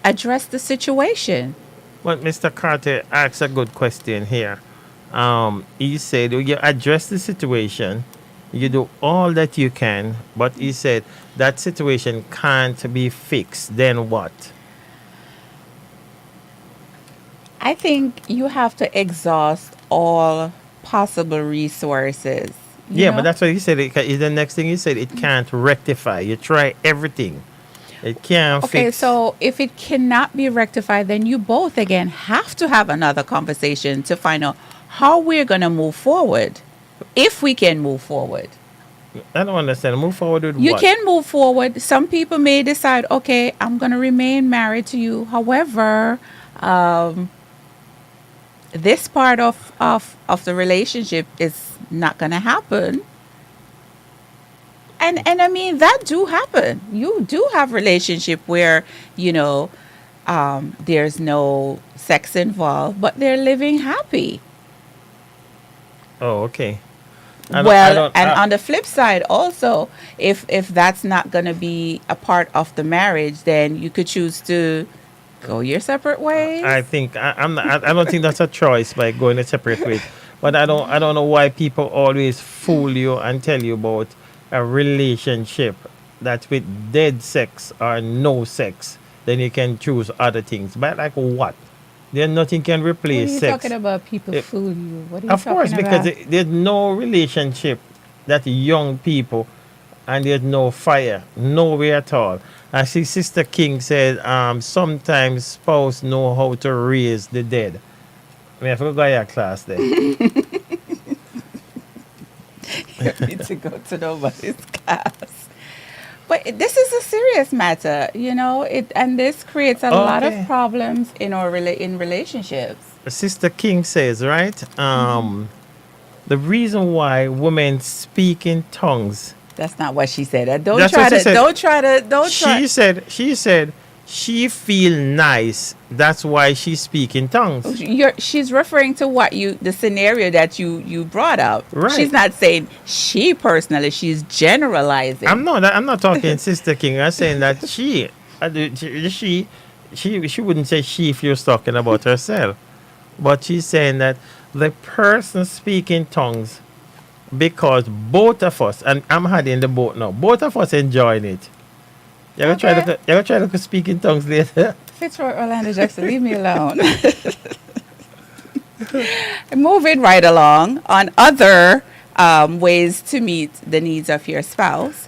address the situation. Well, Mr. Carter asked a good question here. He said, you address the situation, you do all that you can, but he said that situation can't be fixed. Then what? I think you have to exhaust all possible resources. But that's what he said. The next thing he said, it can't rectify. You try everything. It can't Okay, fix. so if it cannot be rectified, then you both again have to have another conversation to find out how we're going to move forward, if we can move forward. I don't understand. Move forward with You what? can move forward. Some people may decide, okay, I'm going to remain married to you. However, this part of the relationship is not going to happen. And I mean, that do happen. You do have relationship where, there's no sex involved, but they're living happy. Oh, okay. On the flip side also, if that's not going to be a part of the marriage, then you could choose to go your separate ways. I think I don't think that's a choice by going a separate way. But I don't know why people always fool you and tell you about a relationship that's with dead sex or no sex. Then you can choose other things. But like what? Then nothing can replace What are you sex. talking about? People fool you. What are you Of course, talking because about? there's no relationship that young people, and there's no fire, no way at all. I see Sister King said, sometimes spouse know how to raise the dead. I mean, I forgot your class there. You need to go to nobody's class. But this is a serious matter, and this creates a lot of Okay. problems in in relationships. Sister King says, right? The reason why women speak in tongues. That's not what she said. Don't That's try what she to. said. Don't try to. Don't try. She said she feel nice. That's why she speak in tongues. She's referring to the scenario that you brought up. Right. She's not saying she personally. She's generalizing. I'm not talking Sister King. I'm saying that she wouldn't say she if you're talking about herself, but she's saying that the person speaking tongues, because both of us, and I'm heading the boat now, both of us enjoying it. You're gonna try to speak in tongues later. Fitzroy Orlando Jackson, leave me alone. Moving right along on other ways to meet the needs of your spouse.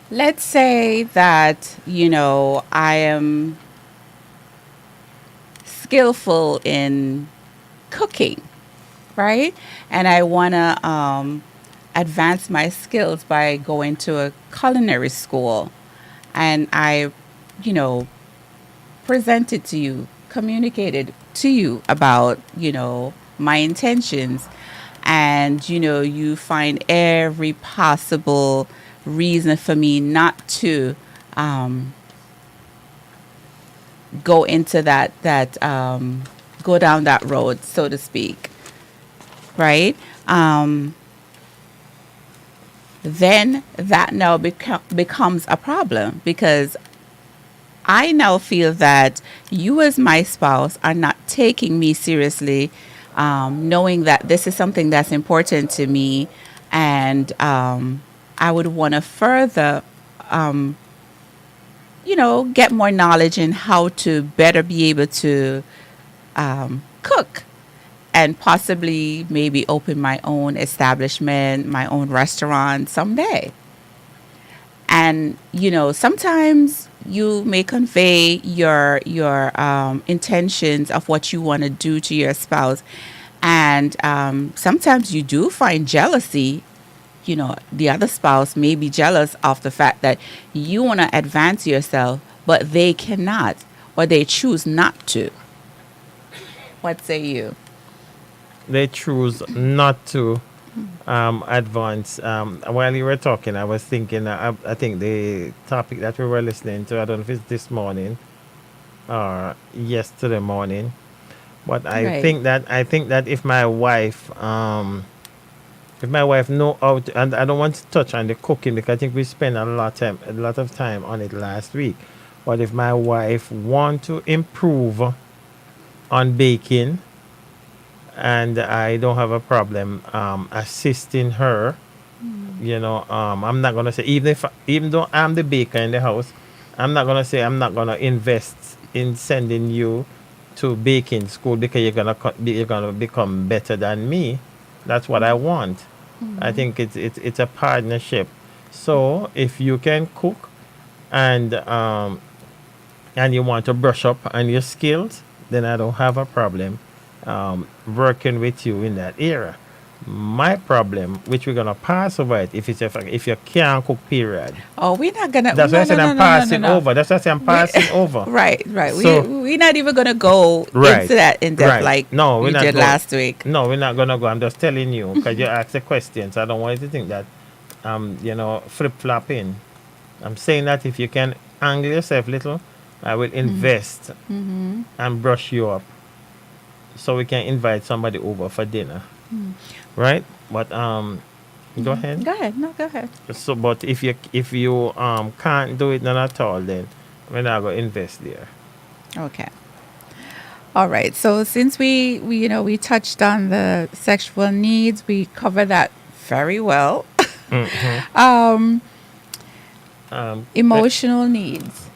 Let's say that, I am skillful in cooking, right? And I want to advance my skills by going to a culinary school. And I, presented to you, communicated to you about, my intentions. And, you find every possible reason for me not to go into go down that road, so to speak, right? Then that now becomes a problem, because I now feel that you as my spouse are not taking me seriously, knowing that this is something that's important to me, and I would want to further, get more knowledge in how to better be able to cook, and possibly maybe open my own establishment, my own restaurant someday. And sometimes you may convey your intentions of what you want to do to your spouse, and sometimes you do find jealousy. The other spouse may be jealous of the fact that you want to advance yourself, but they cannot, or they choose not to. What say you? They choose not to advance. While you were talking, I was thinking, I think the topic that we were listening to, I don't know if it's this morning or yesterday morning, but I think that if my wife know how to, and I don't want to touch on the cooking because I think we spent a lot of time on it last week, but if my wife want to improve on baking, and I don't have a problem assisting her. I'm not gonna say, even though I'm the baker in the house, I'm not gonna say I'm not gonna invest in sending you to baking school because you're gonna become better than me. That's what I want. I think it's a partnership. So if you can cook and you want to brush up on your skills, then I don't have a problem working with you in that area. My problem, which we're gonna pass over it, if you can't cook, period. Oh, we're not gonna. That's why I said I'm passing over. That's why I said I'm passing over. Right. So, We're not even gonna go into that in depth like no, we did last week. No, we're not gonna go. I'm just telling you because you asked the questions. I don't want you to think that flip flopping. I'm saying that if you can angle yourself a little, I will invest and brush you up, so we can invite somebody over for dinner, right? But go ahead. Go ahead. No, go ahead. So, but if you can't do it none at all, then we're not gonna invest there. Okay. All right. So since we touched on the sexual needs, we covered that very well. Emotional needs.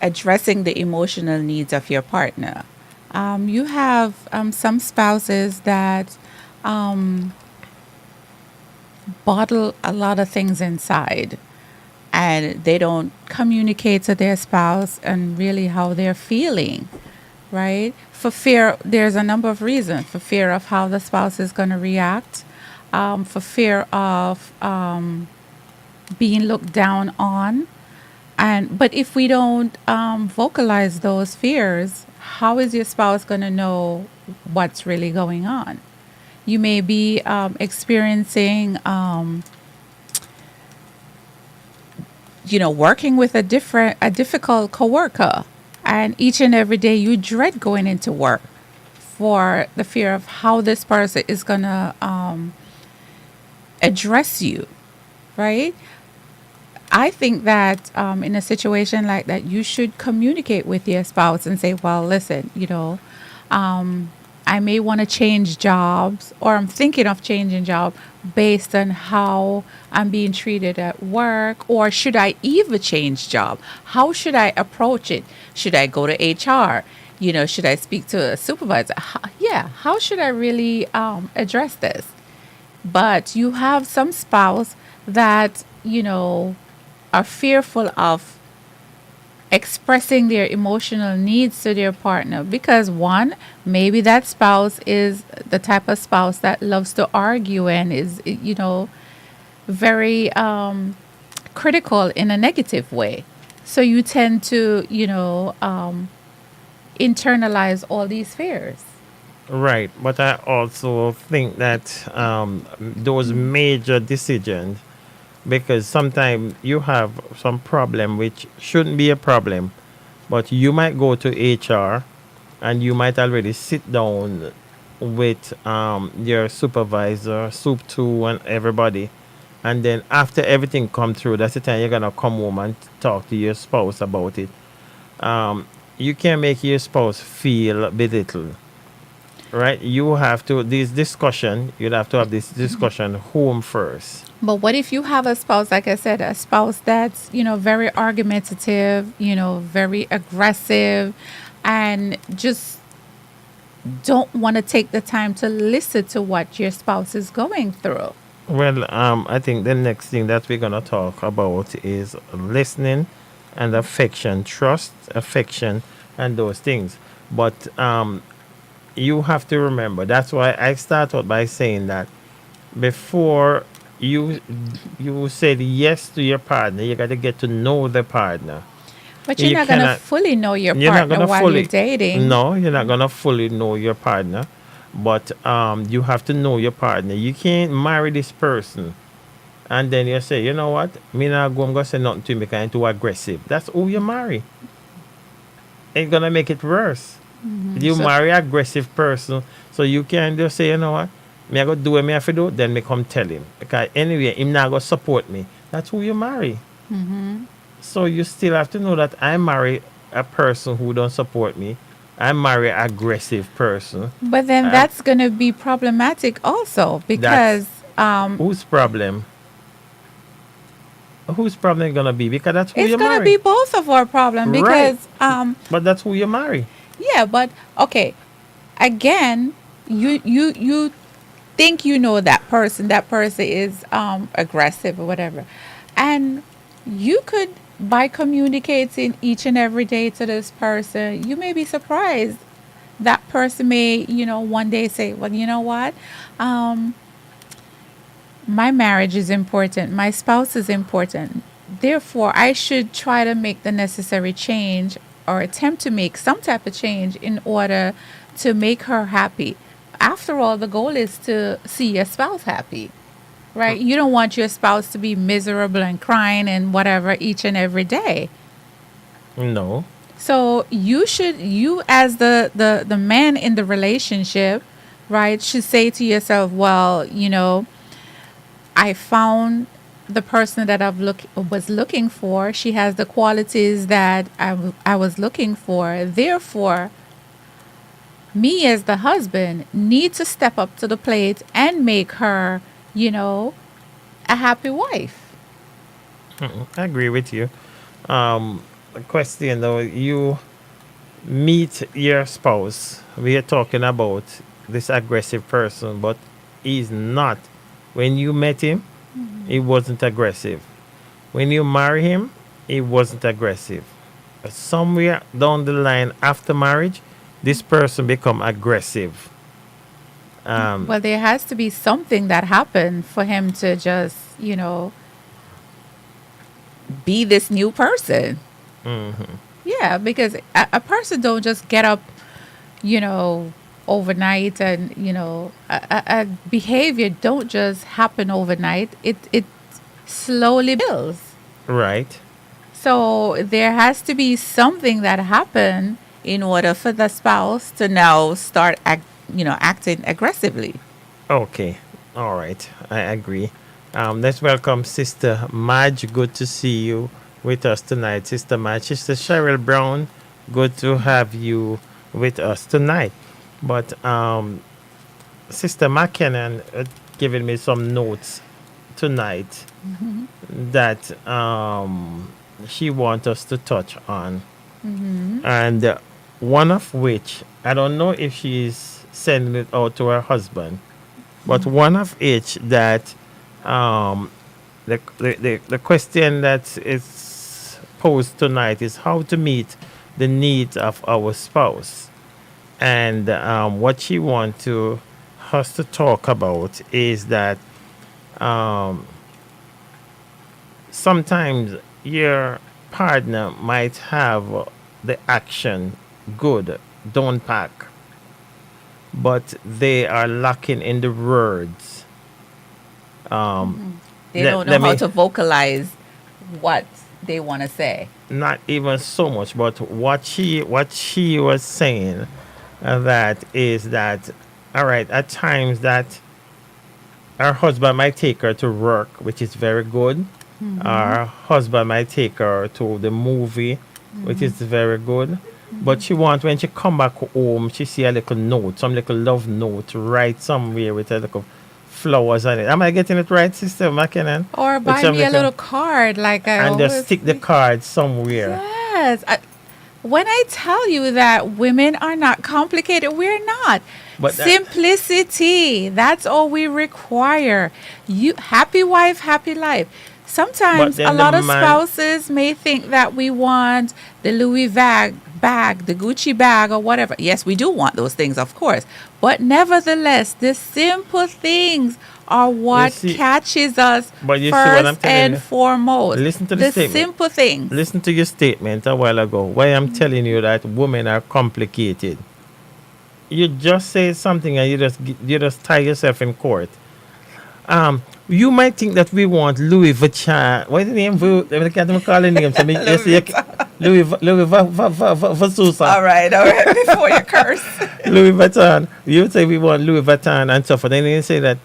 Addressing the emotional needs of your partner. You have some spouses that bottle a lot of things inside, and they don't communicate to their spouse and really how they're feeling, right? For fear, there's a number of reasons. For fear of how the spouse is going to react, for fear of being looked down on. But if we don't vocalize those fears, how is your spouse going to know what's really going on? You may be experiencing, working with a difficult coworker, and each and every day you dread going into work for the fear of how this person is going to address you, right? I think that in a situation like that, you should communicate with your spouse and say, well, listen, I may want to change jobs, or I'm thinking of changing job based on how I'm being treated at work, or should I even change job? How should I approach it? Should I go to HR? should I speak to a supervisor? How should I really address this? But you have some spouse that, are fearful of expressing their emotional needs to their partner because one, maybe that spouse is the type of spouse that loves to argue and is, very critical in a negative way. So you tend to, internalize all these fears. Right, but I also think that those major decisions, because sometimes you have some problem which shouldn't be a problem, but you might go to HR and you might already sit down with your supervisor, soup two, and everybody, and then after everything come through, that's the time you're gonna come home and talk to your spouse about it. You can't make your spouse feel belittled, right? You have to this discussion. You'd have to have this discussion home first. But what if you have a spouse, like I said, a spouse that's, very argumentative, very aggressive, and just don't want to take the time to listen to what your spouse is going through? Well, I think the next thing that we're gonna talk about is listening and affection, trust, affection, and those things. But you have to remember. That's why I start out by saying that before you said yes to your partner, you got to get to know the partner. But you're You not going to cannot- fully know your You're not partner gonna while fully you're dating. No, you're not gonna fully know your partner, but you have to know your partner. You can't marry this person and then you say, you know what, me not go, I'm gonna say nothing to him because I'm too aggressive. That's who you marry. It's gonna make it worse. You So- marry aggressive person, so you can just say, you know what, me I go do what me have to do, then me come tell him. Because anyway, him not gonna support me. That's who you marry. So you still have to know that I marry a person who don't support me. I marry an aggressive person. But then that's going to be problematic also because Whose problem? Whose problem gonna be? Because that's who it's you going to marry. be both of our problem Right. because But that's who you marry. yeah, but okay, again, you think you know that person is aggressive or whatever, and you could, by communicating each and every day to this person, you may be surprised that person may, one day say, well, you know what, my marriage is important, my spouse is important, therefore I should try to make the necessary change or attempt to make some type of change in order to make her happy. After all, the goal is to see your spouse happy, right? You don't want your spouse to be miserable and crying and whatever each and every day. No. So you as the man in the relationship, right, should say to yourself, well, I found the person that was looking for. She has the qualities that I was looking for. Therefore, me as the husband need to step up to the plate and make her, a happy wife. I agree with you. The question though, you meet your spouse. We are talking about this aggressive person, but he's not. When you met him, he wasn't aggressive. When you marry him, he wasn't aggressive. But somewhere down the line after marriage, this person become aggressive. Well, there has to be something that happened for him to just, be this new person. Yeah, because a person don't just get up, overnight, and a behavior don't just happen overnight. It slowly builds. Right. So there has to be something that happened in order for the spouse to now start acting aggressively. Okay. All right. I agree. Let's welcome Sister Madge. Good to see you with us tonight, Sister Madge. Sister Cheryl Brown, good to have you with us tonight. But Sister McKinnon giving me some notes tonight that she wants us to touch on. And one of which I don't know if she's sending it out to her husband, but one of each that um, the question that is posed tonight is how to meet the needs of our spouse. And what she wants to us to talk about is that um, sometimes your partner might have the action good, don't pack, but they are lacking in the words. They Let, don't know let how me to vocalize what they want to say. not even so much, but what she was saying that is that all right. At times that her husband might take her to work, which is very good. Her husband might take her to the movie, which is very good. But she wants when she come back home, she see a little note, some little love note, write somewhere with a little flowers on it. Am I getting it right, Sister McKinnon? Or With buy some me a little card, like I and just always stick the say. card somewhere. Yes. When I tell you that women are not complicated, we're not. But that- Simplicity. That's all we require. You happy wife, happy life. Sometimes then a the lot of man- spouses may think that we want the Louis bag, the Gucci bag, or whatever. Yes, we do want those things, of course. But nevertheless, the simple things are what see- catches us But you see what I'm first telling and you? foremost. Listen to the statement. simple things. Listen to your statement a while ago. Why I'm telling you that women are complicated. You just say something and you just tie yourself in court. You might think that we want Louis Vuitton. What is the name? I can't even call the name. So Louis Vuitton. All right, before you curse. Louis Vuitton. You say we want Louis Vuitton and so forth. Then you say that.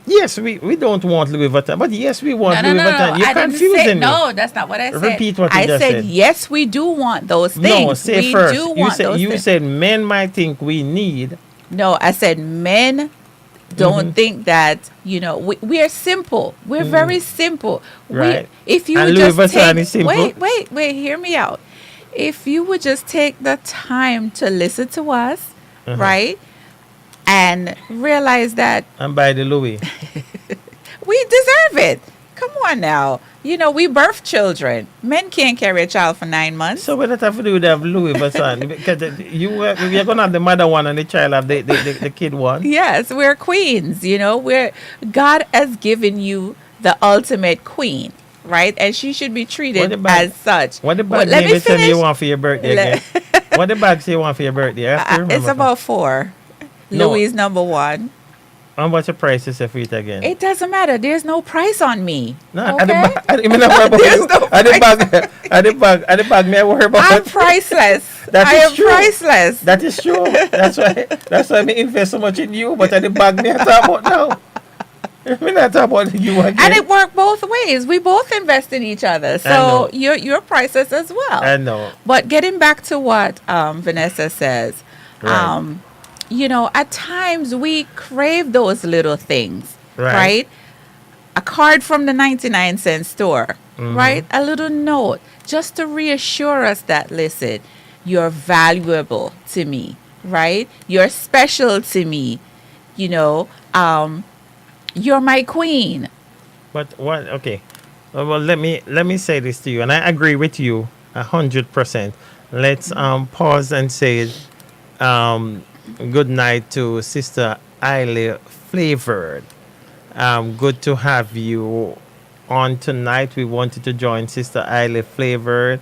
Yes, we don't want Louis Vuitton, but yes, we want No, Louis no, no, Vuitton. no. You're I didn't confusing say, me. no, that's not what I said. Repeat what you I just said, said. yes, we do want those things. No, say we first. do You want said those you things. said men might think we need. No, I said men don't think that, we are simple. We're very simple. Right. If you And would Louis just Vuitton take, is simple. wait, hear me out. If you would just take the time to listen to us, right, and realize that And buy the Louis. we deserve it. Come on now. We birth children. Men can't carry a child for 9 months. So what does that have to do with the Louis Vuitton? Because you're gonna have the mother one and the child have the kid one. Yes, we're queens. God has given you the ultimate queen, right? And she should be What treated the bag- as such. What the But bag let name me you tell me you finish. want for your birthday again? What the bag say you want for your birthday? I have to remember. It's about 4. No. Louis is number 1. How much the price is for it again? It doesn't matter. There's no price on me. No, okay? I didn't even worry about There's you. no I didn't bag me. I worry about I'm priceless. That I is am true. priceless. That is true. That's why I invest so much in you, but I didn't bag me. I talk about now. I not talk about you again. And it worked both ways. We both invest in each other. So know. you're priceless as well. I know. But getting back to what Vanessa says, Right. at times we crave those little things, Right. right? A card from the 99-cent store, right? A little note just to reassure us that, listen, you're valuable to me, right? You're special to me. You're my queen. But what? Okay. Well, let me say this to you, and I agree with you 100%. Let's pause and say good night to Sister Eiley Flavored. Good to have you on tonight. We wanted to join Sister Eiley Flavored.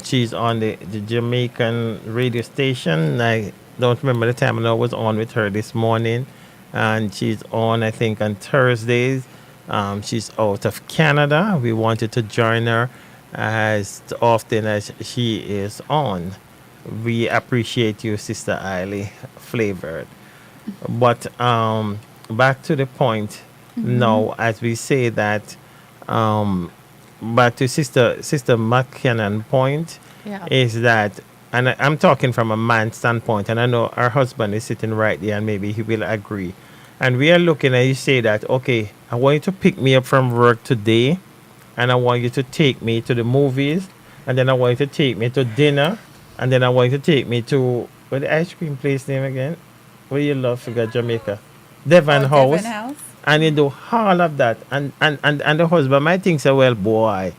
She's on the Jamaican radio station. I don't remember the time. I was on with her this morning, and she's on, I think, on Thursdays. She's out of Canada. We wanted to join her as often as she is on. We appreciate you, Sister Eiley Flavored. But back to the point now, as we say that, back to Sister McKinnon point, Yeah. is that, and I'm talking from a man's standpoint, and I know our husband is sitting right there, and maybe he will agree. And we are looking at you say that, okay, I want you to pick me up from work today, and I want you to take me to the movies, and then I want you to take me to dinner, And then I want you to take me to what the ice cream place name again? Where you love to go Jamaica? Devon House. Devon House. And you do all of that. And the husband might think say, well, boy,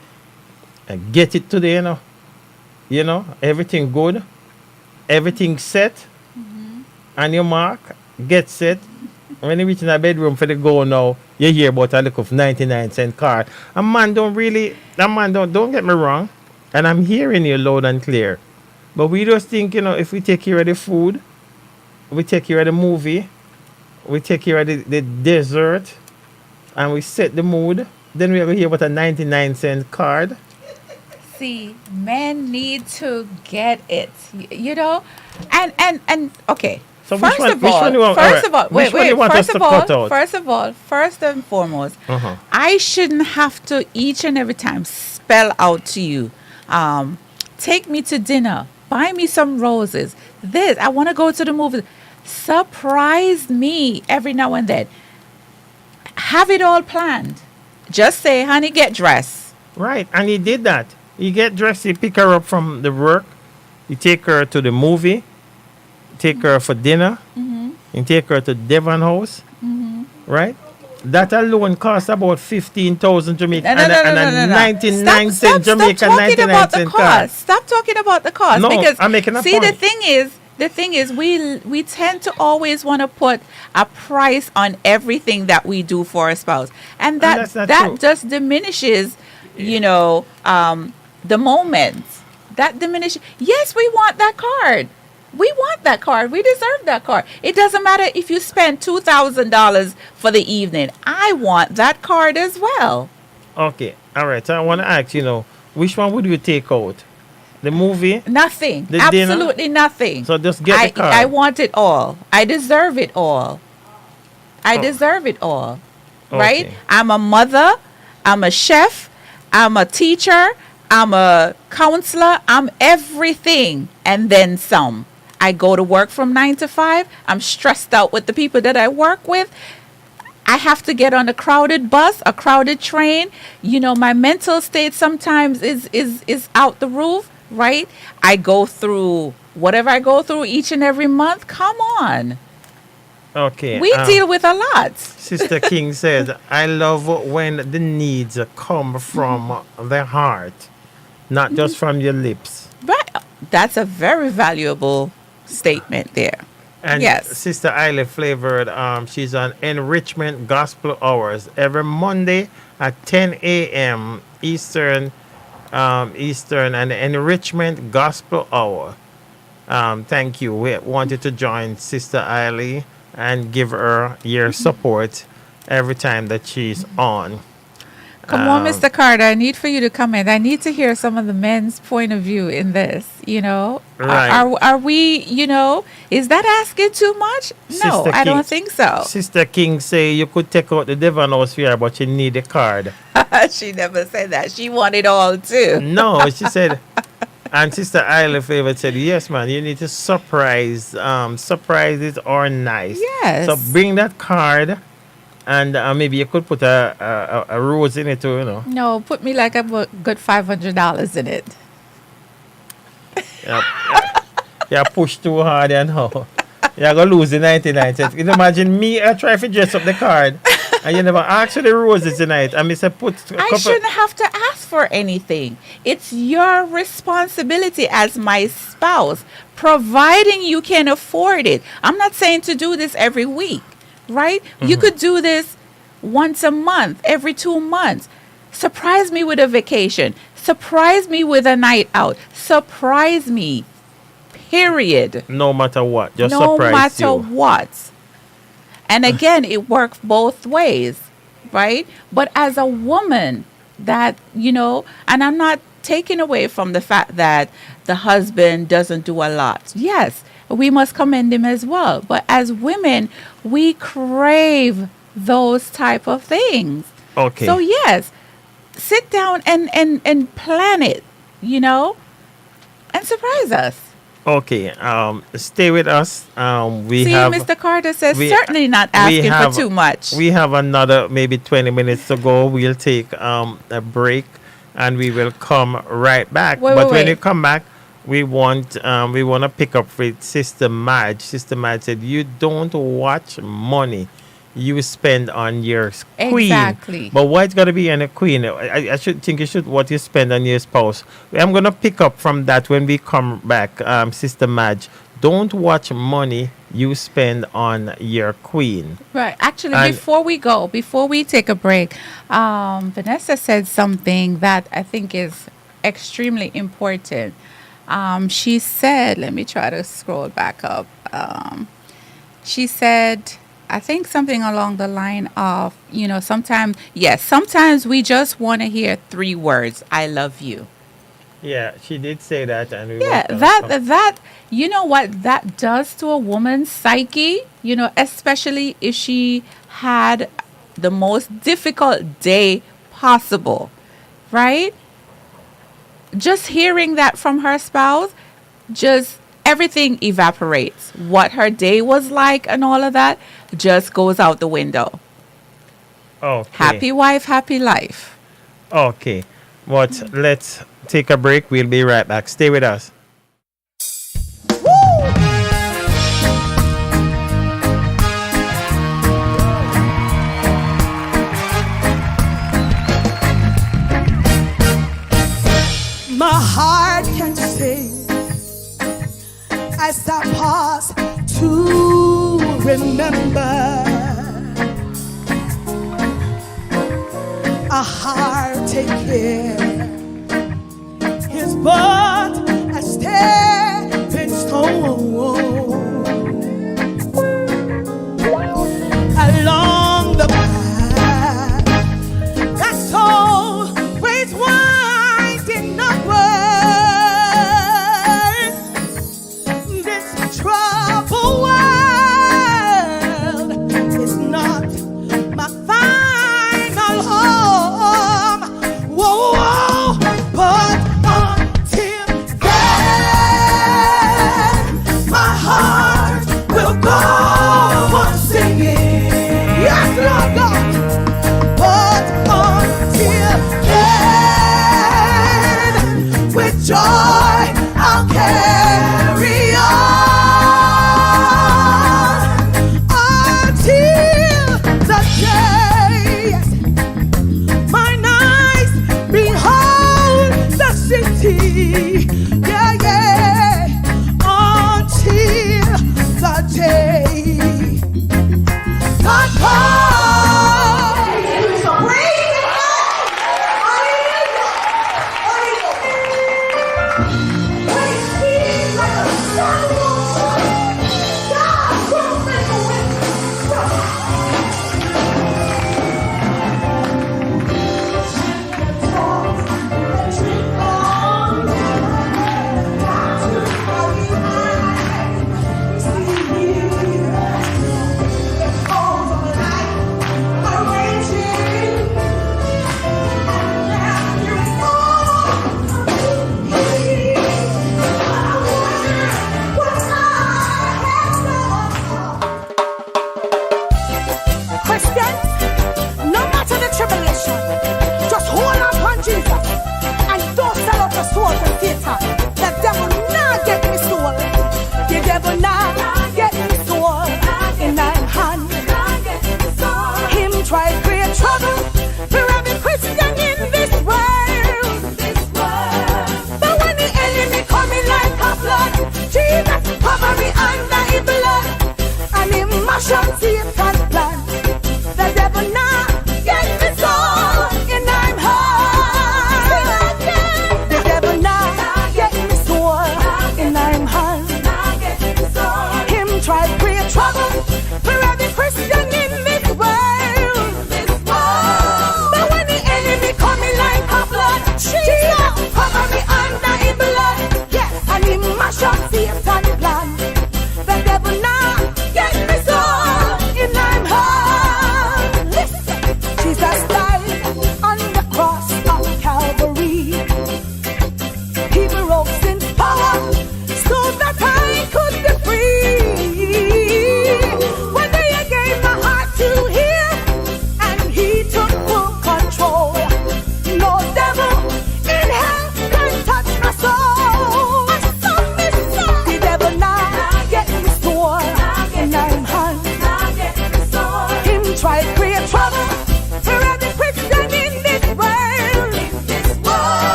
get it today, you know, everything good, everything set, and your mark, get set. When you reach in the bedroom for the go now, you hear about a look of 99-cent card. A man don't get me wrong, and I'm hearing you loud and clear. But we just think, you know, if we take care of the food, we take care of the movie, we take care of the dessert, and we set the mood, then we're going to hear about a 99-cent card. See, men need to get it, you know, and okay. So First which of all, one you want, first of all, which one wait. you want us First to of all, cut out? first and foremost, Uh-huh. I shouldn't have to each and every time spell out to you, take me to dinner, buy me some roses. This, I want to go to the movies. Surprise me every now and then. Have it all planned. Just say, honey, get dressed. Right, and he did that. You get dressed, you pick her up from the work, you take her to the movie, take her for dinner, you take her to Devon House, right? That alone costs about 15,000 Jamaican No. and a 99 cent Jamaican Stop talking 99 about the cent card. cost. Stop talking about the cost. No, because I'm making a see, point. the thing is, we tend to always want to put a price on everything that we do for a spouse, and that's not that true. just diminishes, you know, the moment. That diminishes. Yes, we want that card. We want that card. We deserve that card. It doesn't matter if you spend $2,000 for the evening. I want that card as well. Okay, all right. So I want to ask, you know, which one would you take out? The movie? Nothing. The dinner? Absolutely nothing. So just get the card. I want it all. I deserve it all. I Oh. deserve it all. Right? Okay. I'm a mother. I'm a chef. I'm a teacher. I'm a counselor. I'm everything and then some. I go to work from 9 to 5. I'm stressed out with the people that I work with. I have to get on a crowded bus, a crowded train. You know, my mental state sometimes is out the roof, right? I go through whatever I go through each and every month. Come on. Okay. We deal with a lot. Sister King says, I love when the needs come from the heart, not just from your lips. Right. That's a very valuable statement there. And Yes. Sister Isla Flavored, she's on Enrichment Gospel Hours every Monday at 10 a.m. Eastern, and the Enrichment Gospel Hour. Thank you. We wanted to join Sister Isla and give her your support every time that she's on. Come on, Mr. Carter. I need for you to come in. I need to hear some of the men's point of view in this. You know, Right. are we? You know, is that asking too much? No, Sister I King- don't think so. Sister King say you could take out the Devon House here, but you need a card. She never said that. She wanted all too. No, she said, and Sister Isla Favored said, yes, man, you need to surprise. Surprises are nice. Yes. So bring that card, and maybe you could put a rose in it too, you know. No, put me like a good $500 in it. Yep. You push too hard and how. You're going to lose the 99 cents. You imagine me, I try to dress up the card, and you never ask for the roses tonight. And I say, put a I couple. shouldn't have to ask for anything. It's your responsibility as my spouse, providing you can afford it. I'm not saying to do this every week, right? You could do this once a month, every 2 months. Surprise me with a vacation. Surprise me with a night out. Surprise me. Period. No matter what. Just No surprise matter you. what. And again, it works both ways, right? But as a woman that, you know, and I'm not taking away from the fact that the husband doesn't do a lot. Yes, we must commend him as well. But as women, we crave those type of things. Okay. So yes, sit down and plan it, you know, and surprise us. Okay, stay with us. We See, have Mr. Carter says we- certainly not we asking have- for too much. We have another maybe 20 minutes to go. We'll take a break, and we will come right back. Wait, but wait, when wait. you come back, we want to pick up with Sister Madge. Sister Madge said, "You don't watch money you spend on your queen." Exactly. But why it's got to be on a queen? I should think it should what you spend on your spouse. I'm gonna pick up from that when we come back, Sister Madge. Don't watch money you spend on your queen. Right. Actually, And- before we take a break, Vanessa said something that I think is extremely important. She said, let me try to scroll back up. She said, I think something along the line of, sometimes we just want to hear 3 words. I love you. Yeah, she did say that, and we Yeah, will- that you know what that does to a woman's psyche, especially if she had the most difficult day possible, right? Just hearing that from her spouse, just everything evaporates. What her day was like and all of that just goes out the window. Okay. Happy wife, happy life. Okay, but let's take a break. We'll be right back. Stay with us. My heart can sing as I pause to remember a heart take care is but a stepping stone along the path that's always winding upward. This troubled world is not my final home. Whoa, whoa, but until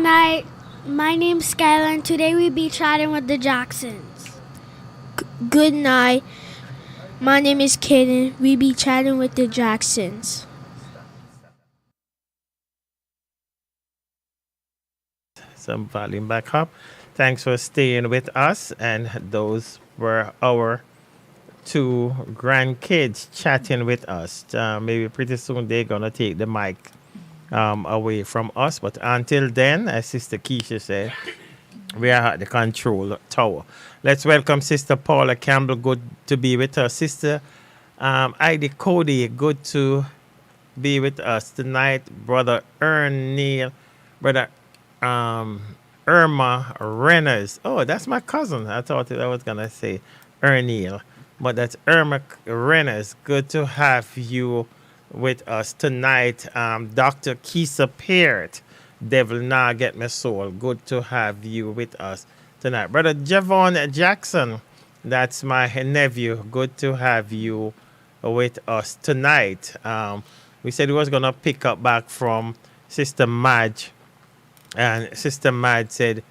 night. My name's Skylar. Today we be chatting with the Jacksons. Good night. My name is Kaden. We be chatting with the Jacksons. Some volume back up. Thanks for staying with us. And those were our two grandkids chatting with us. Maybe pretty soon they're going to take the mic away from us. But until then, as Sister Keisha said, we are at the control tower. Let's welcome Sister Paula Campbell. Good to be with us. Sister Heidi Cody, good to be with us tonight. Brother Ern Neal, Brother Irma Renners. Oh, that's my cousin. I thought I was going to say Erniel, but that's Irma Renners. Good to have you with us tonight. Dr. Kisa Peart, Devil Nah Get Me Soul. Good to have you with us tonight. Brother Javon Jackson, that's my nephew. Good to have you with us tonight. We said we was going to pick up back from Sister Madge. And Sister Mad said,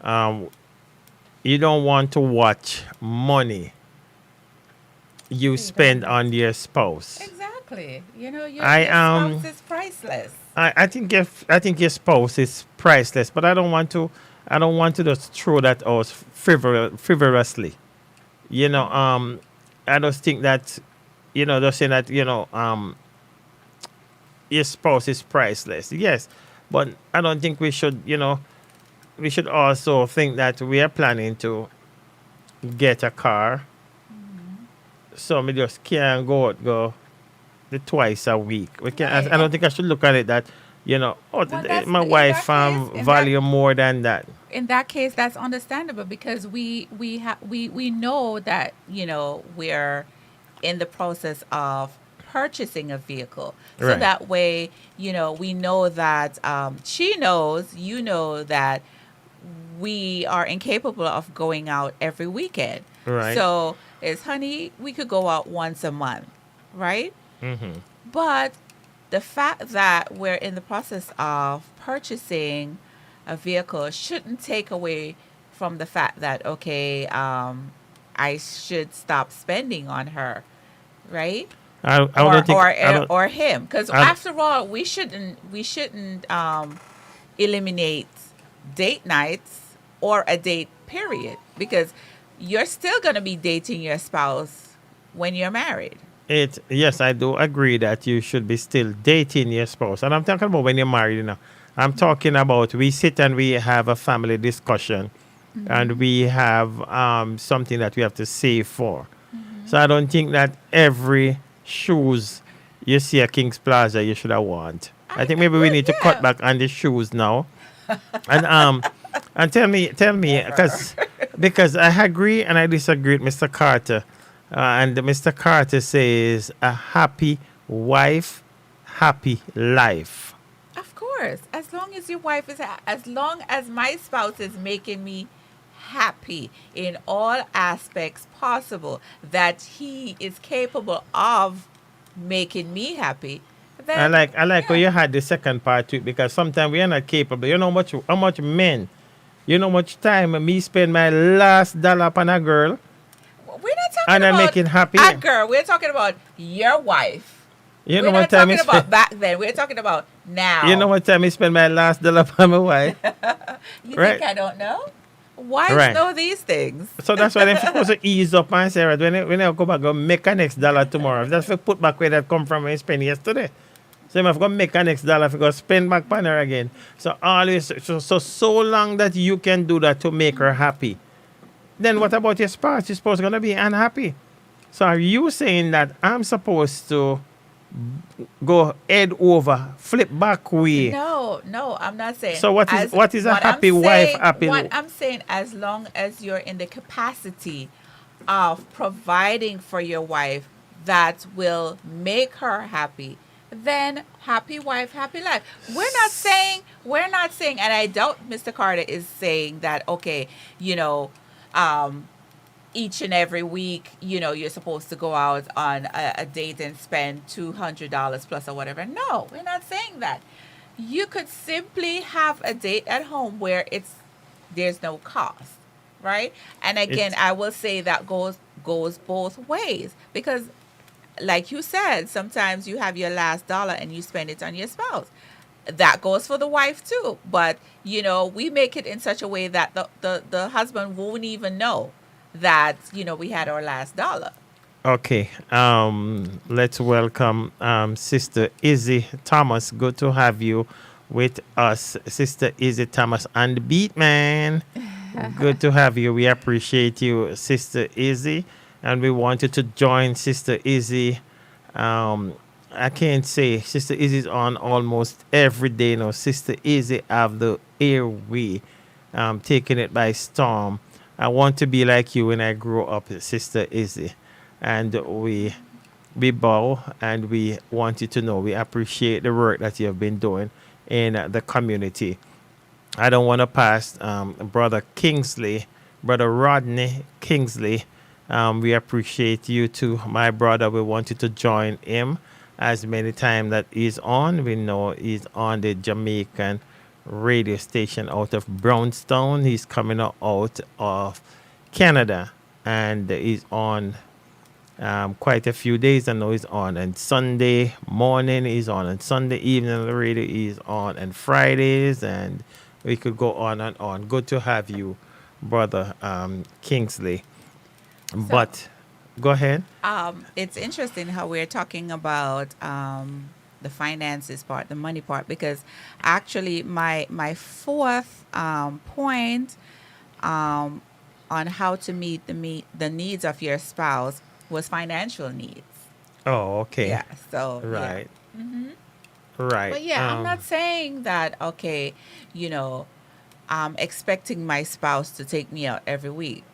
you don't want to watch money you spend on your spouse. Exactly. You know, your spouse is priceless. I think your spouse is priceless, but I don't want to just throw that out frivolously. You know, I just think that, just saying that, your spouse is priceless. Yes. But I don't think we should, we should also think that we are planning to get a car. Mm-hmm. So we just can't go the twice a week. We can. Right. I don't think I should look at it that, my wife value more than that. In that case, that's understandable because we know that, we're in the process of purchasing a vehicle. So right. That way, we know that she knows, that we are incapable of going out every weekend. Right. So it's, honey, we could go out once a month, right? Mm-hmm. But the fact that we're in the process of purchasing a vehicle shouldn't take away from the fact that, okay, I should stop spending on her, right? Or him, because after all, we shouldn't eliminate date nights or a date period, because you're still going to be dating your spouse when you're married. Yes, I do agree that you should be still dating your spouse, and I'm talking about when you're married. I'm talking about we sit and we have a family discussion, mm-hmm. and we have something that we have to save for. Mm-hmm. So I don't think that every shoes you see at King's Plaza you should have want. I think maybe we need to cut back on the shoes now. And tell me because I agree and I disagree with Mr. Carter. And Mr. Carter says a happy wife, happy life. Of course, as long as your wife is as long as my spouse is making me happy in all aspects possible, that he is capable of making me happy. Then, I like when you had the second part to it, because sometimes we are not capable. You know how much men, how much time me spend my last dollar on a girl. We're not talking and about I make it happy. A girl. We're talking about your wife. We're not talking about back then. We're talking about now. You know what time I spend my last dollar on my wife? You think I don't know? Wives know these things. So that's why they're supposed to ease up and say, right, when I go back, go make a next dollar tomorrow. That's for put back where that come from and spend yesterday. So if I go make a next dollar, I go spend back on her again. So always, so long that you can do that to make her happy. Then what about your spouse? Your spouse going to be unhappy. So are you saying that I'm supposed to go head over, flip back way? No, I'm not saying. So what is a happy wife happy? What I'm saying, as long as you're in the capacity of providing for your wife that will make her happy, then happy wife, happy life. We're not saying, and I doubt Mr. Carter is saying that, okay, each and every week, you're supposed to go out on a date and spend $200 plus or whatever. No, we're not saying that. you could simply have a date at home where there's no cost, right? And again, It's I will say that goes both ways because, like you said, sometimes you have your last dollar and you spend it on your spouse. That goes for the wife too. But we make it in such a way that the husband won't even know that we had our last dollar. okay. Let's welcome Sister Izzy Thomas. Good to have you with us, Sister Izzy Thomas and the Beat Man. Good to have you. We appreciate you, Sister Izzy, and we wanted to join Sister Izzy. I can't say Sister Izzy's on almost every day now. Sister Izzy have the airway, taking it by storm. I want to be like you when I grow up, Sister Izzy, and we bow and we want you to know we appreciate the work that you have been doing in the community. I don't want to pass Brother Kingsley, Brother Rodney Kingsley. We appreciate you too, my brother. We want you to join him as many times that he's on. We know he's on the Jamaican radio station out of Brownstown. He's coming out of Canada and he's on quite a few days. I know he's on Sunday morning, he's on Sunday evening on the radio, he's on Fridays, and we could go on and on. Good to have you, Brother Kingsley. But go ahead. It's interesting how we're talking about the finances part, the money part, because actually my fourth point on how to meet the needs of your spouse was financial needs. Oh, okay. Yeah. So Right. Yeah. Hmm. Right. But yeah, I'm not saying that okay, I'm expecting my spouse to take me out every week.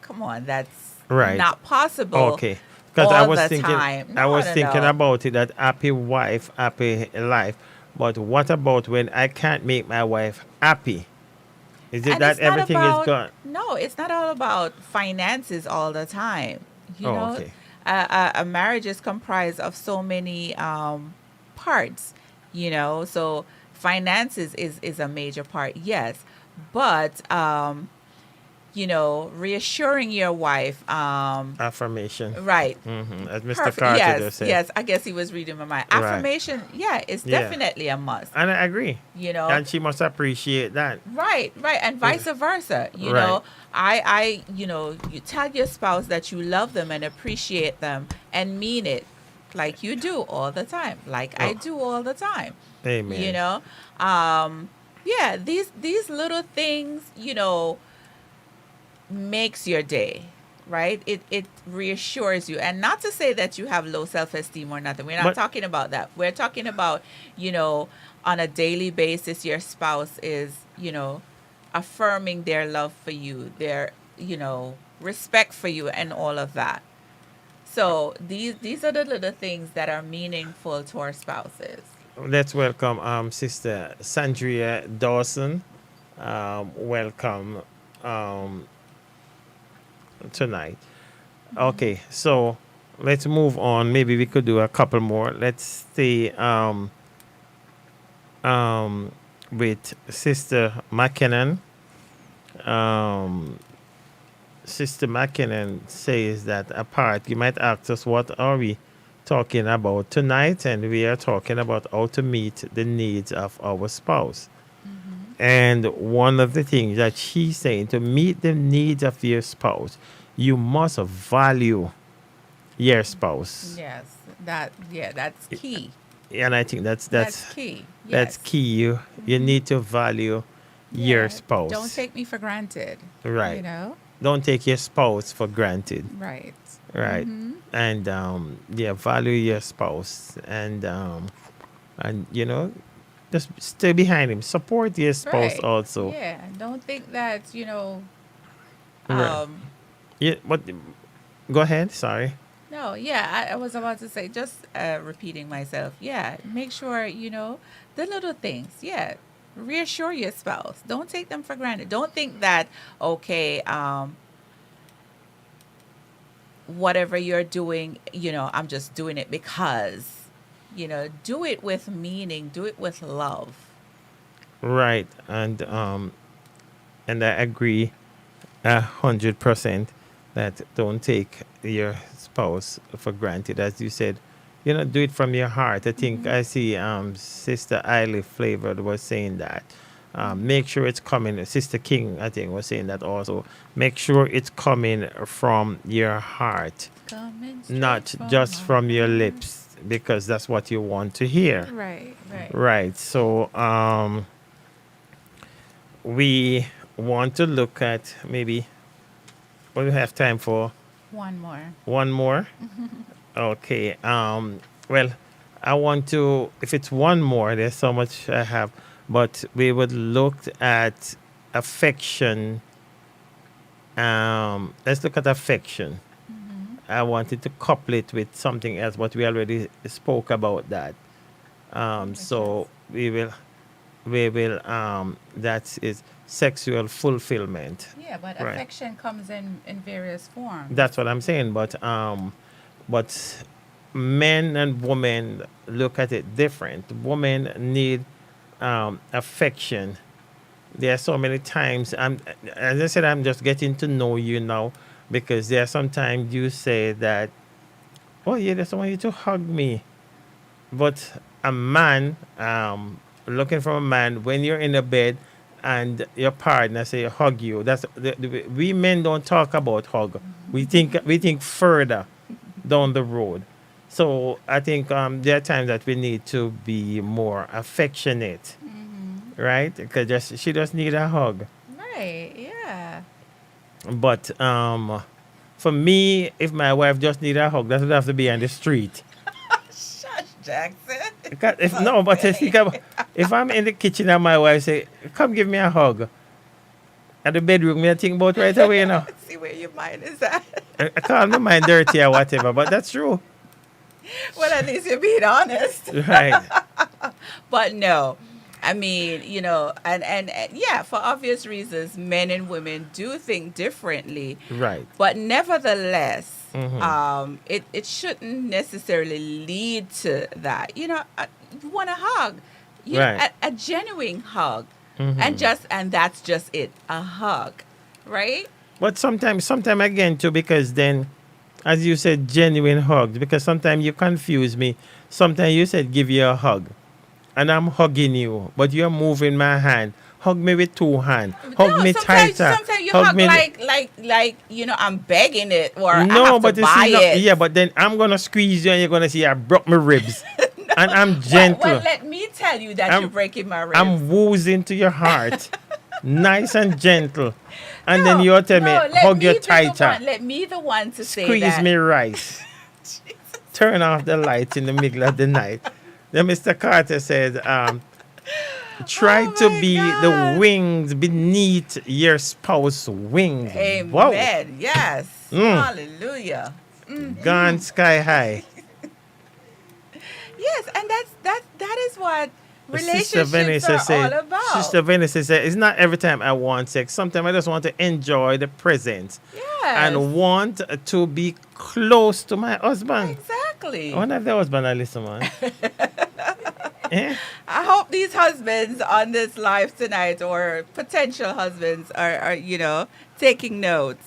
Come on, that's Right. not possible. Okay. Because I all was the thinking, time. I No, was no, thinking no. about it that happy wife, happy life. But what about when I can't make my wife happy? Is it And that it's not everything about, is gone? No, it's not all about finances all the time. You Oh, know, okay. a marriage is comprised of so many parts. So finances is a major part, yes, but reassuring your wife, Affirmation. right? As Mr. Perfect. Carter Yes, just said. yes. I guess he was reading my mind. Right. Affirmation, yeah, it's Yeah. definitely a must. And I agree. And she must appreciate that. Right, and vice versa. You Right. know, you tell your spouse that you love them and appreciate them and mean it, like you do all the time, like I Oh. do all the time. Amen. Yeah, these little things, makes your day, right? It reassures you, and not to say that you have low self-esteem or nothing. We're not But- talking about that. We're talking about, on a daily basis, your spouse is, affirming their love for you, their, respect for you, and all of that. So these are the little things that are meaningful to our spouses. Let's welcome Sister Sandria Dawson. Welcome tonight. Okay, so let's move on. Maybe we could do a couple more. Let's stay with Sister McKinnon. Sister McKinnon says that apart, you might ask us what are we talking about tonight, and we are talking about how to meet the needs of our spouse. And one of the things that she's saying, to meet the needs of your spouse, you must value your spouse. Yes, that's key. And I think that's key. that's Yes. key. You need to value your Yeah, spouse. Don't take me for granted. Right. You know? Don't take your spouse for granted. Right. Right. And value your spouse, and just stay behind him. Support your spouse Right. also. Yeah. Don't think that, Right. Yeah, but go ahead. Sorry. no, yeah, I was about to say, just repeating myself. Yeah. Make sure, the little things. Yeah. Reassure your spouse. Don't take them for granted. Don't think that, okay, whatever you're doing, I'm just doing it because. do it with meaning, do it with love. Right, and I agree 100% that don't take your spouse for granted, as you said. Do it from your heart. I think I see Sister Eiley Flavored was saying that. Make sure it's coming. Sister King, I think, was saying that also. Make sure it's coming from your heart, Coming straight not from just my from your heart. lips, because that's what you want to hear. Right, right. Right. So we want to look at maybe what do we have time for? One more. One more? Okay. Well, I want to, if it's one more, there's so much I have, but we would look at affection. Let's look at affection. I wanted to couple it with something else, but we already spoke about that. So we will that is sexual fulfillment. Yeah, but Right. affection comes in various forms. That's what I'm saying. But men and women look at it different. Women need affection. There are so many times. As I said, I'm just getting to know you now, because there are sometimes you say that, oh yeah, I just want you to hug me. But a man, looking for a man, when you're in a bed and your partner say hug you, we men don't talk about hug. We think further down the road. So I think there are times that we need to be more affectionate, right? Because she just need a hug. Right, yeah. But for me, if my wife just need a hug, that would have to be on the street. Shush, Jackson. Because if I'm in the kitchen and my wife say, "Come give me a hug," at the bedroom, me I think about right away, See where your mind is at. I call my mind dirty or whatever, but that's true. Well, at least you're being honest. Right. But no, I mean, and yeah, for obvious reasons, men and women do think differently. Right. But nevertheless, it shouldn't necessarily lead to that. You want a hug, Right. a genuine hug, and that's just it, a hug, right? But sometimes again too, because then, as you said, genuine hugs, because sometimes you confuse me. Sometimes you said give you a hug, and I'm hugging you, but you're moving my hand. Hug me with two hands. Hug me tighter. Sometimes you hug me like I'm begging it, or I no, have but to you buy see, no, it. yeah, but then I'm gonna squeeze you, and you're gonna see I broke my ribs, and I'm gentle. Well, let me tell you that you're breaking my ribs. I'm woozing to your heart, nice and gentle, and then you'll tell me hug you tighter. Let me the one to say Squeeze that. me right. Turn off the lights in the middle of the night. Then Mr. Carter said, try Oh to my be the God. wings beneath your spouse's wings. Amen. Wow. Yes. Hallelujah. Gone sky high. Yes, and that is what Sister relationships are all about. Sister Vanessa said, it's not every time I want sex. Sometimes I just want to enjoy the present. Yes. And want to be close to my husband. Exactly. I wonder if the husband I listen, man. Eh? I hope these husbands on this live tonight, or potential husbands, are taking notes.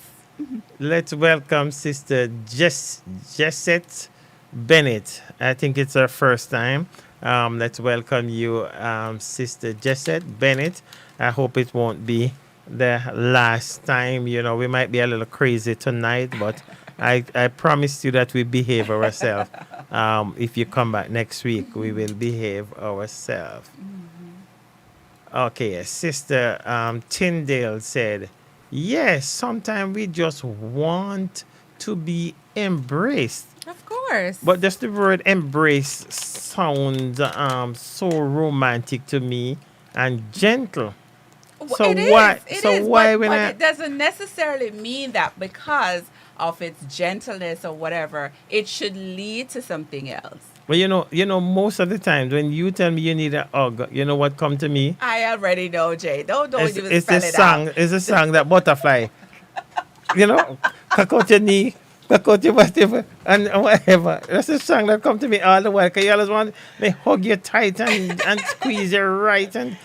Let's welcome Sister Jessette Bennett. I think it's her first time. Let's welcome you, Sister Jessette Bennett. I hope it won't be the last time. We might be a little crazy tonight, but I promise you that we behave ourselves. If you come back next week, we will behave ourselves. Okay, Sister Tyndale said, yes, sometimes we just want to be embraced. Of course. But just the word embrace sounds so romantic to me and gentle. So It is, why? it So is, why but, when but I? it doesn't necessarily mean that because of its gentleness or whatever, it should lead to something else. Well, most of the times when you tell me you need a hug, you know what come to me? I already know, Jay. Don't even It's spell the it song. out. It's a song that butterfly. Cock out your knee, Back out your whatever and whatever. That's a song that come to me all the while. Cause you always want me hug you tight and squeeze you right and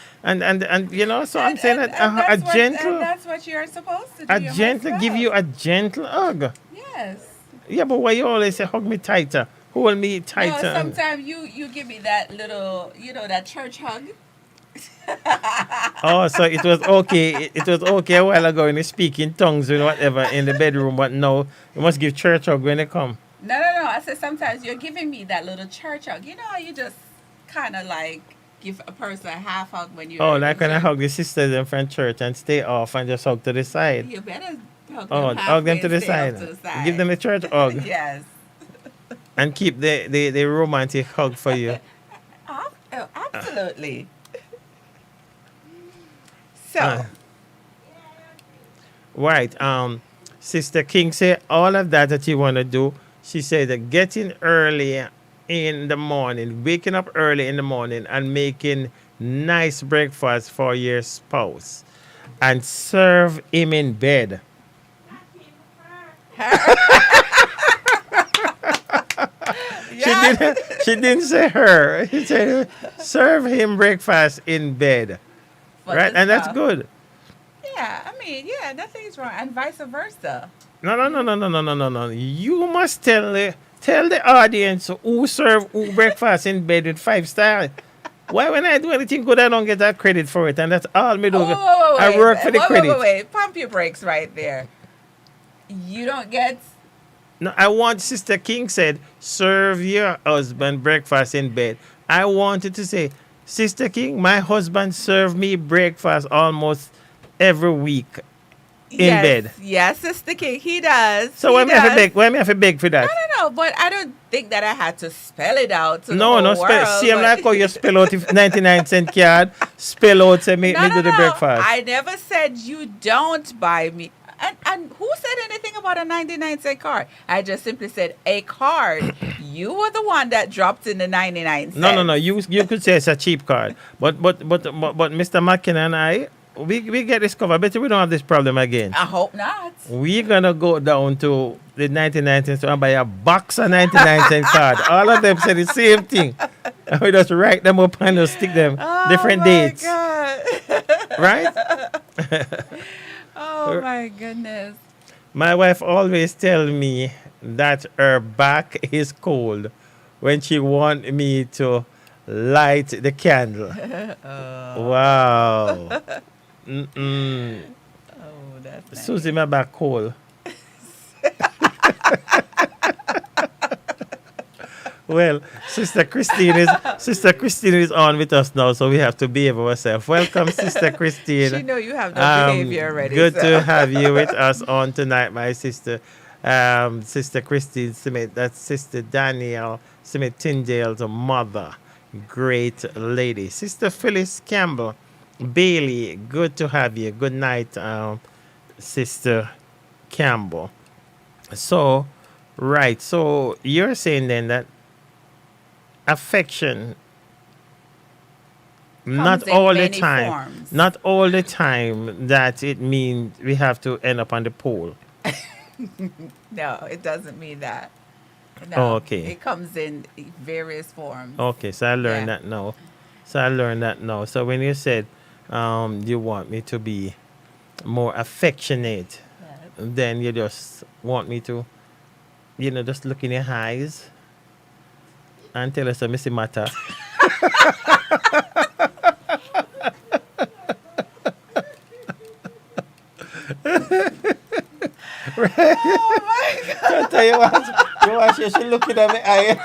you know. So I'm saying that a gentle, That's what you're supposed to do. a you gentle, must give love. you a gentle hug. Yes. Yeah, but why you always say hug me tighter? Hold me No, tighter. sometimes you give me that little, that church hug. Oh, so it was okay. It was okay a while ago when you speak in tongues or whatever in the bedroom, but now you must give church hug when they come. No. I said sometimes you're giving me that little church hug. You just kind of like give a person a half hug when you're. Oh, like when I in hug the sisters in front church and stay off and just hug to the side. You better hug Oh, them hug them halfway to the and stay side. up to the side. Give them a church hug Yes. and keep the romantic hug for you. Absolutely. So, Right. Sister King said all of that you want to do. She said that getting early in the morning, waking up early in the morning and making nice breakfast for your spouse and serve him in bed. She didn't say her. She said serve him breakfast in bed. for Right? the And that's stuff. good. Yeah, I mean, yeah, nothing's wrong, and vice versa. No. You must tell the audience who serve who breakfast in bed with 5 star. Why when I do anything good I don't get that credit for it, and that's all me do. I work for the credit. Wait. Pump your brakes right there. You don't get. No, I want Sister King said serve your husband breakfast in bed. I wanted to say, Sister King, my husband served me breakfast almost every week in bed. Yes, Sister King, he does. So he why me have to does. beg? Why me have to beg for that? No, but I don't think that I had to spell it out to the No, whole no, world. same but- like how you spell out if 99-cent card, spell out say me do the breakfast. I never said you don't buy me. And who said anything about a 99-cent card? I just simply said a card. You were the one that dropped in the 99 cents. No. You could say it's a cheap card, but Mr. McKenna and I, we get this covered. Bet you we don't have this problem again. I hope not. We're gonna go down to the 99-cent store and buy a box of 99-cent card. All of them say the same thing. And we just write them up and just stick them different dates. God. Right? Oh my goodness. My wife always tell me that her back is cold when she want me to light the candle. Wow. Mm-mm. Oh, that's nice. Susie, my back cold. Well, Sister Christine is on with us now, so we have to behave ourselves. Welcome, Sister Christine. She know you have no behavior already. Good so. to have you with us on tonight, my sister. Sister Christine Smith, that's Sister Danielle Smith Tyndale's mother. Great lady. Sister Phyllis Campbell Bailey, good to have you. Good night, Sister Campbell. So, right. So you're saying then that affection not in all the many time forms. not all the time that it means we have to end up on the pole. No, it doesn't mean that. No, Oh, okay. It comes in various forms. Okay, so I learned Yeah. that now. So when you said you want me to be more affectionate, then you just want me to, just look in your eyes and tell us a missing matter. Oh my God. I tell you what, she looking at me eye.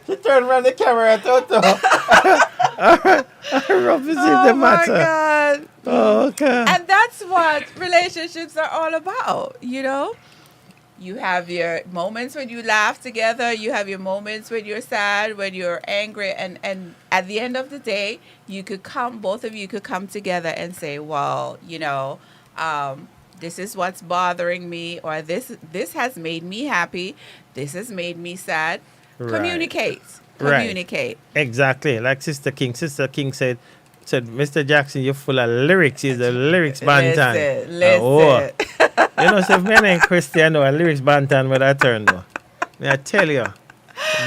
she turned around the camera and thought, I represent the Oh my matter. God. Oh, okay. And that's what relationships are all about, You have your moments when you laugh together. You have your moments when you're sad, when you're angry. And at the end of the day, both of you could come together and say, well, this is what's bothering me, or this has made me happy. This has made me sad. Right. Communicate. Right. Communicate. Exactly. Like Sister King. Sister King said, said, Mr. Jackson, you're full of lyrics. He's a lyrics bantan. Listen. You know, so if me and Christian know a lyrics bantan where I turn though. May I tell you,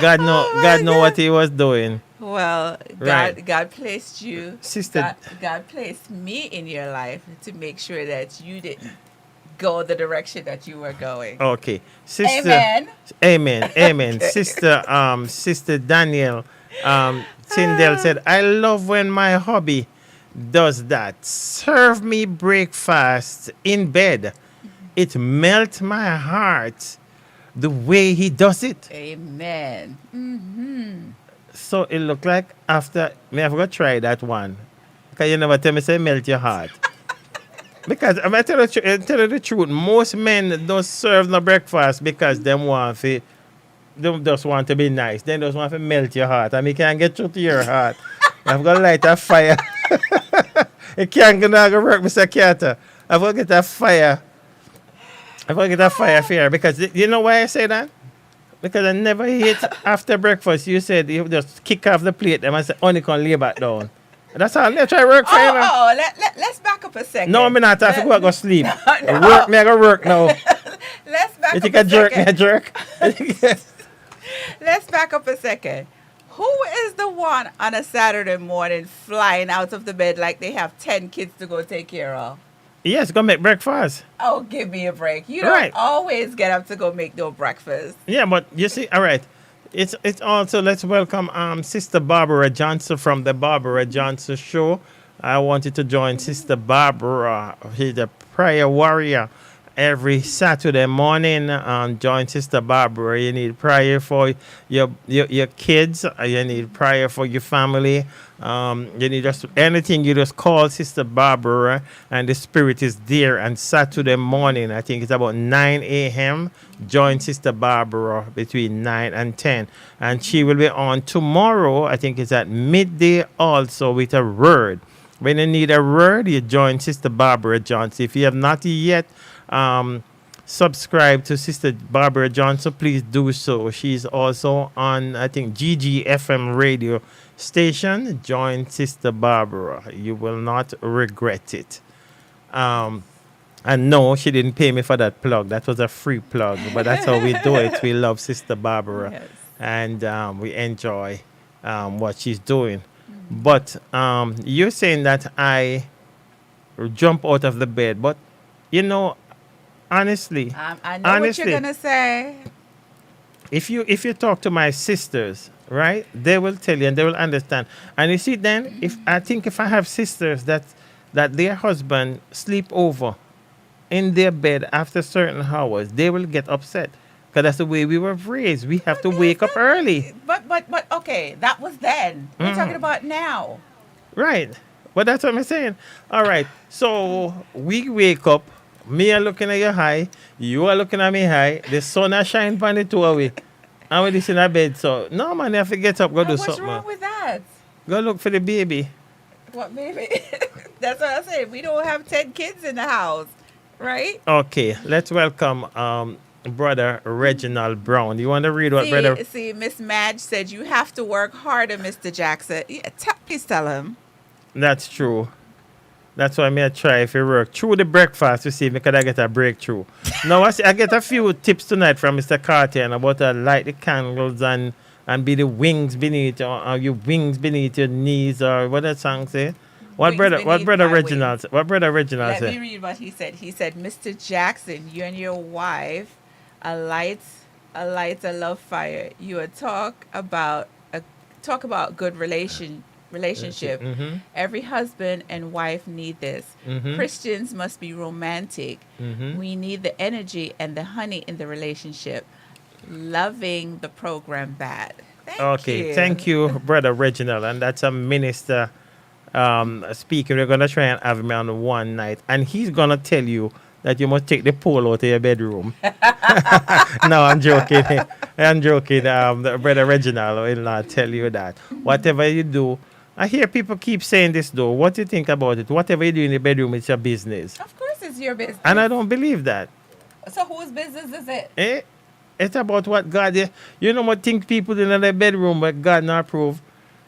God know what he was doing. Well, Right. God placed you, Sister- God placed me in your life to make sure that you didn't go the direction that you were going. Okay. Sister. Amen. Amen. Sister Daniel Tyndale said, I love when my hubby does that. Serve me breakfast in bed. It melts my heart the way he does it. Amen. So it look like after me have got try that one. Because you never tell me say melt your heart. Because I'm tell you the truth, most men don't serve no breakfast because them just want to be nice. They just want to melt your heart. And me can't get through to your heart. I've got to light a fire. It can't go work, Mr. Carter. I've got to get a fire. I've got to get a fire for you. Because you know why I say that? Because I never eat after breakfast. You said you just kick off the plate and I said, only can lay back down. That's how I try to work for you now. Let's back up a second. No, I'm not. I have to go sleep. No. Work, me I go work now. Let's back You up think a I jerk, me second. a jerk? Let's back up a second. Who is the one on a Saturday morning flying out of the bed like they have 10 kids to go take care of? Yes, go make breakfast. Oh, give me a break. You don't Right. always get up to go make no breakfast. Yeah, but you see, all right. It's also, let's welcome Sister Barbara Johnson from the Barbara Johnson Show. I wanted to join Sister Barbara. She's a prayer warrior. Every Saturday morning, join Sister Barbara. You need prayer for your kids. You need prayer for your family. You need just anything. You just call Sister Barbara, and the Spirit is there. And Saturday morning, I think it's about 9 a.m. Join Sister Barbara between 9 and 10, and she will be on tomorrow. I think it's at midday also with a word. When you need a word, you join Sister Barbara Johnson. If you have not yet subscribe to Sister Barbara Johnson, please do so. She's also on, I think, GGFM radio station. Join Sister Barbara. You will not regret it. And no, she didn't pay me for that plug. That was a free plug. But that's how we do it. We love Sister Barbara. Yes. And we enjoy what she's doing. But you're saying that I jump out of the bed. But, you know, honestly, I know what you're going to say. if you talk to my sisters, right, they will tell you and they will understand. And you see, then, if I have sisters that their husband sleep over in their bed after certain hours, they will get upset. Because that's the way we were raised. We have to wake up early. But okay, that was then. We're talking about now. Right. But that's what I'm saying. All right. So we wake up. Me are looking at your high. You are looking at me high. The sun are shining upon the two of we. And we're just in our bed. So, no, man, you have to get up. Go do What's something. wrong with that? Go look for the baby. What, baby? That's what I said. We don't have 10 kids in the house, right? Okay. Let's welcome Brother Reginald Brown. You want to read what Brother... See, Miss Madge said you have to work harder, Mr. Jackson. Yeah, please tell him. That's true. That's why I try if you work through the breakfast to see if I can get a breakthrough. Now, I get a few tips tonight from Mr. Carter about light the candles and be the wings beneath or your wings beneath your knees or what that song say. What brother Reginald said? What brother Reginald Let said? me read what he said. He said, Mr. Jackson, you and your wife alight a love fire. You are talk about good relationship. Every husband and wife need this. Christians must be romantic. We need the energy and the honey in the relationship. Loving the program bad. Thank you, Brother Reginald. And that's a minister speaking. We're going to try and have him on one night. And he's going to tell you that you must take the pole out of your bedroom. No, I'm joking. I'm joking. Brother Reginald will not tell you that. Whatever you do, I hear people keep saying this though. What do you think about it? Whatever you do in the bedroom, it's your business. Of course it's your business. And I don't believe that. So whose business is it? It's about what God... You know what things people do in their bedroom but God not approve?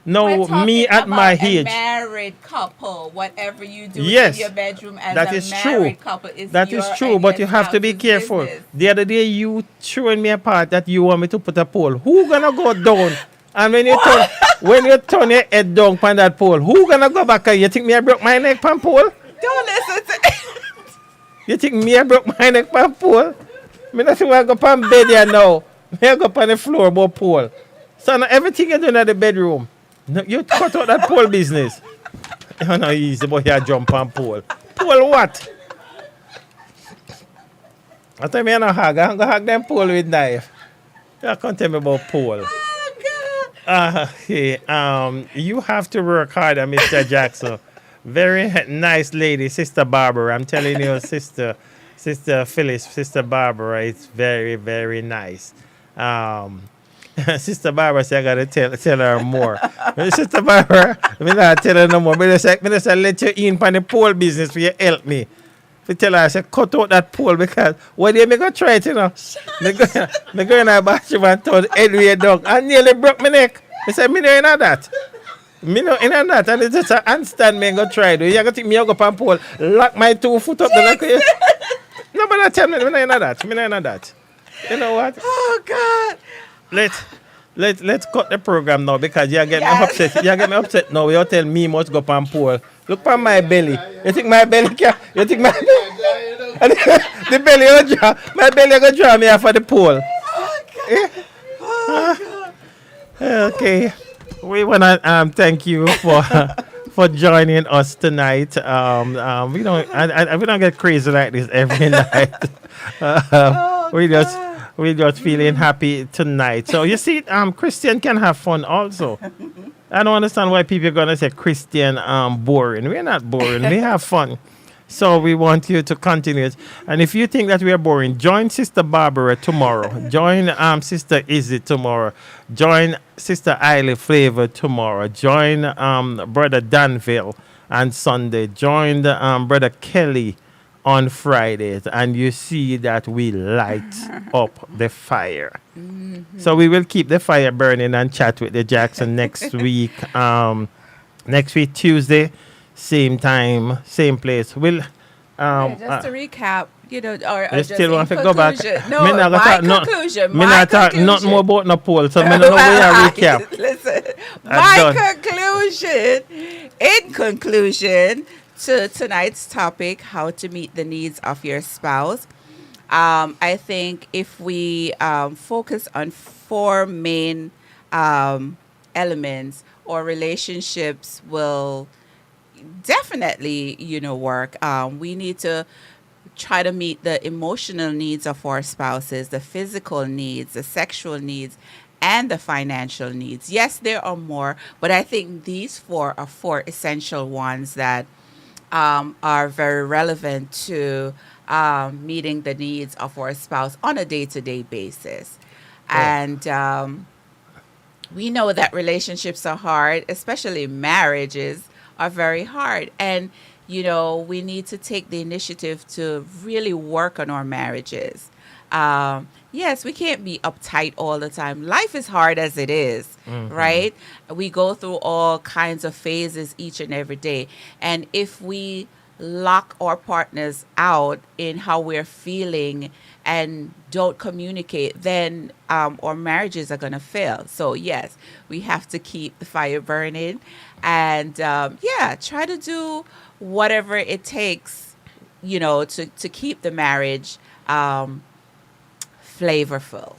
No, We're talking me at about my a age. married couple. Whatever you do Yes, in your bedroom as that a is married true. couple is That your is true, and but your you have to be spouse's careful. business. The other day you showing me a part that you want me to put a pole. Who gonna go down? And when you turn your head down on that pole, who gonna go back? You think me I broke my neck on pole? Don't listen to You think me I broke my neck on pole? Me not see why I go on bed here now. Me I go on the floor about pole. So now everything you doing at the bedroom, no, you cut out that pole business. You know easy, but you jump on pole. Pole what? I tell me I no hug. I'm gonna hug them pole with knife. You can't tell me about pole. Okay. You have to work harder, Mr. Jackson. Very nice lady, Sister Barbara. I'm telling you, Sister Phyllis, Sister Barbara, it's very, very nice. Sister Barbara said I gotta tell her more. Sister Barbara, me not tell her no more. Me just let you in on the pole business for you help me. To tell her, I said, cut out that pole because one day me go try it, you know. Me go in the bathroom and turn headway down. I nearly broke my neck. I said, me no in that. Me no in that. And it's just a handstand me and go try it. You gotta take me up on pole, lock my 2 foot up there like you. No, but I tell me, me no in that. Me no in that. You know what? Oh God. Let's cut the program now because you get Yes. me upset. You get me upset now. You tell me must go on pole. Look on my belly. You think my belly can? You think my the belly will draw? My belly will draw me off of the pole. Okay. We wanna thank you for joining us tonight. We don't get crazy like this every night. We just feeling happy tonight. So you see, Christian can have fun also. I don't understand why people are gonna say Christian boring. We're not boring. We have fun. So we want you to continue it. And if you think that we are boring, join Sister Barbara tomorrow. Join Sister Izzy tomorrow. Join Sister Eiley Flavor tomorrow. Join Brother Danville on Sunday. Join Brother Kelly on Fridays. And you see that we light up the fire. So we will keep the fire burning and chat with the Jackson next week. Next week, Tuesday. Same time, same place. We'll Just to recap, or you just still in want to go back. conclusion. No, Me not gonna my talk no- conclusion. Me my not talk conclusion. nothing more about no poll, so me don't know where you recap. Listen, I'm my conclusion, in conclusion to tonight's topic, how to meet the needs of your spouse. I think if we focus on 4 main elements, our relationships will definitely, work. We need to try to meet the emotional needs of our spouses, the physical needs, the sexual needs, and the financial needs. Yes, there are more, but I think these 4 are 4 essential ones that are very relevant to meeting the needs of our spouse on a day-to-day basis. And we know that relationships are hard, especially marriages are very hard. And, we need to take the initiative to really work on our marriages. Yes, we can't be uptight all the time. Life is hard as it is, right? We go through all kinds of phases each and every day. And if we lock our partners out in how we're feeling and don't communicate, then our marriages are going to fail. So yes, we have to keep the fire burning and try to do whatever it takes, to keep the marriage flavorful.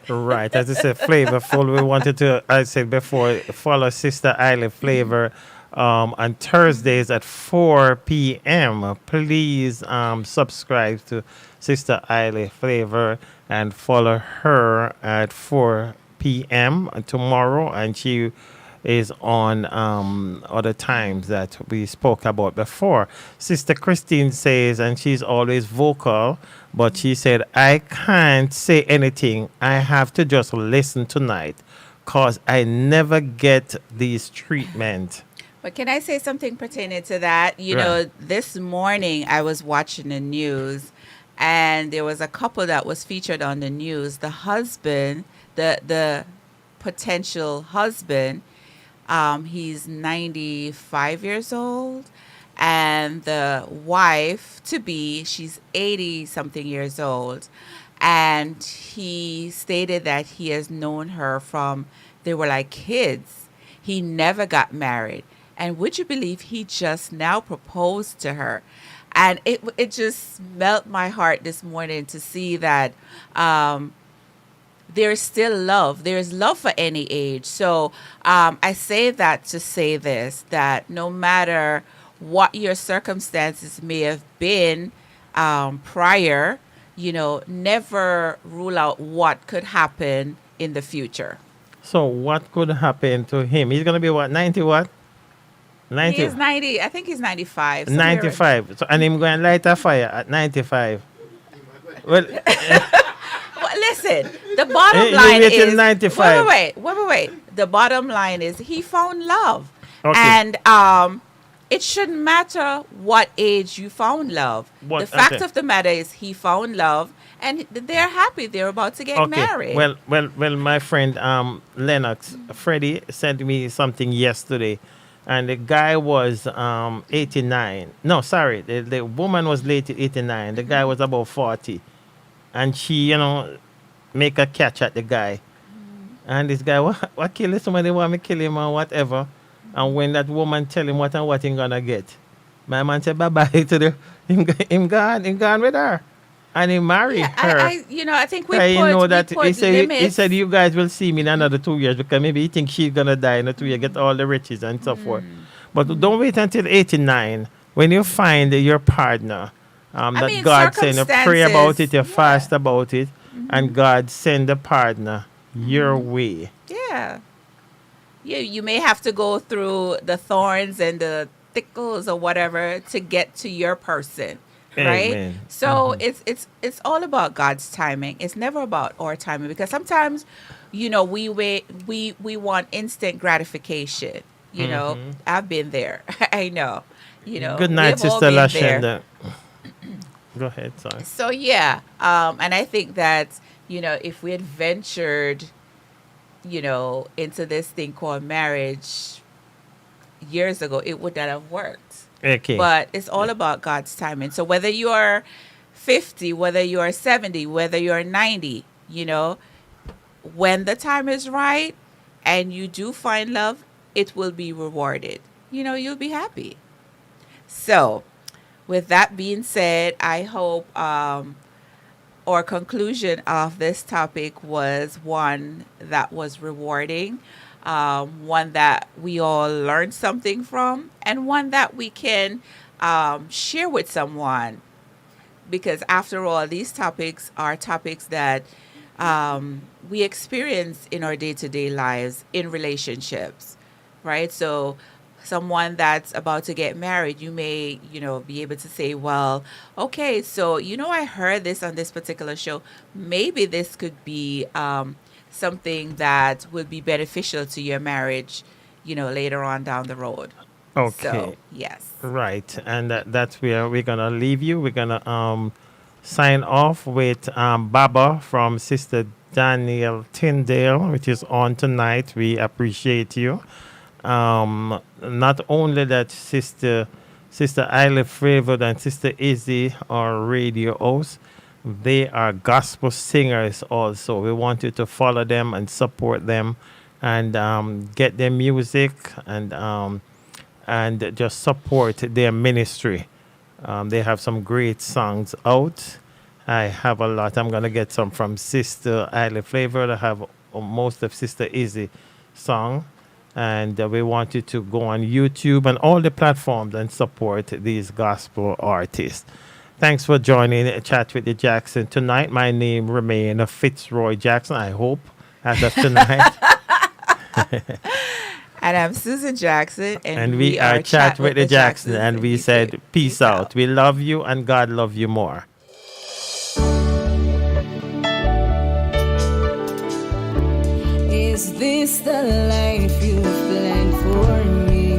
Right, as I said, flavorful. We wanted to, I said before, follow Sister Eiley Flavor on Thursdays at 4 p.m. Please subscribe to Sister Eiley Flavor and follow her at 4 p.m. tomorrow. And she is on other times that we spoke about before. Sister Christine says, and she's always vocal, but she said, I can't say anything. I have to just listen tonight because I never get these treatment. But can I say something pertaining to that? This morning I was watching the news and there was a couple that was featured on the news. The husband, the potential husband, He's 95 years old, and the wife to be, she's 80 something years old. And he stated that he has known her from they were like kids. He never got married. And would you believe he just now proposed to her? And it just melt my heart this morning to see that there's still love. There's love for any age. So I say that to say this, that no matter what your circumstances may have been prior, never rule out what could happen in the future. So what could happen to him? He's gonna be what, 90 what? 90. He is 90. I think he's 95. 95. So, and him going to light a fire at 95. Well, Well, listen, the bottom He line waited is 95. Wait. The bottom line is he found love. Okay. And it shouldn't matter what age you found love. The fact okay. of the matter is he found love, and they're happy. They're about to get married. Well, my friend Lennox, Freddie sent me something yesterday, and the guy was 89. No, sorry, the woman was late 89. The guy was about 40, and she, make a catch at the guy, and this guy, what kill somebody want me kill him or whatever, and when that woman tell him what he gonna get, my man said bye bye to him gone with her. And he married her. I think we I put, know we that put he limits. said you guys will see me in another 2 years because maybe he thinks she's gonna die in 2 years, get all the riches and so forth. But don't wait until 89 when you find your partner. That God saying you pray about it, you fast about it, and God send the partner your way. Yeah. You may have to go through the thorns and the thickles or whatever to get to your person. Right? Amen. So it's all about God's timing. It's never about our timing, because sometimes, we want instant gratification. I've been there. I know. Good night, we've all Sister been there. Lashenda. Go ahead, sorry. So yeah, and I think that if we had ventured, into this thing called marriage years ago, it would not have worked. Okay. But it's all about God's timing. So whether you are 50, whether you are 70, whether you are 90, when the time is right and you do find love, it will be rewarded. You'll be happy. So with that being said, I hope our conclusion of this topic was one that was rewarding, one that we all learned something from, and one that we can share with someone. Because after all, these topics are topics that we experience in our day-to-day lives in relationships, right? So someone that's about to get married, you may, be able to say, well, okay, so, I heard this on this particular show. Maybe this could be something that would be beneficial to your marriage, later on down the road. Okay. So, yes. Right. And that's where we're going to leave you. We're going to sign off with Baba from Sister Daniel Tyndale, which is on tonight. We appreciate you. Not only that, Sister Isla Favored and Sister Izzy are radio hosts, they are gospel singers also. We want you to follow them and support them, and get their music, and just support their ministry. They have some great songs out. I have a lot. I'm going to get some from Sister Isla Favored. I have most of Sister Izzy song. And we want you to go on YouTube and all the platforms and support these gospel artists. Thanks for joining Chat with the Jackson tonight. My name remains Fitzroy Jackson, I hope, as of tonight. And I'm Susan Jackson. And we are Chat with the Jackson. And we said, peace out. We love you and God love you more. Is this the life you've planned for me?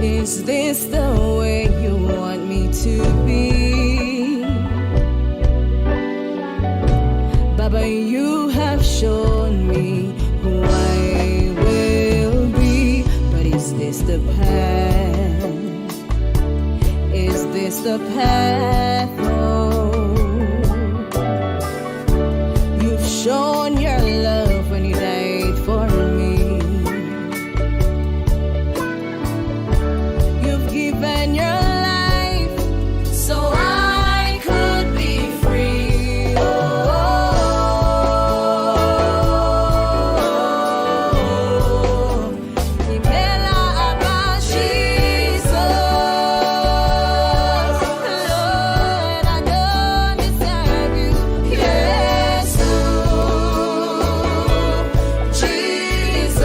Is this the way you want me to be? Baba, you have shown me is the path, Lord. You've shown your love when you died for me. You've given your life so I could be free. Nimela aba Jesus, Lord, I don't deserve you. Yes, Jesus,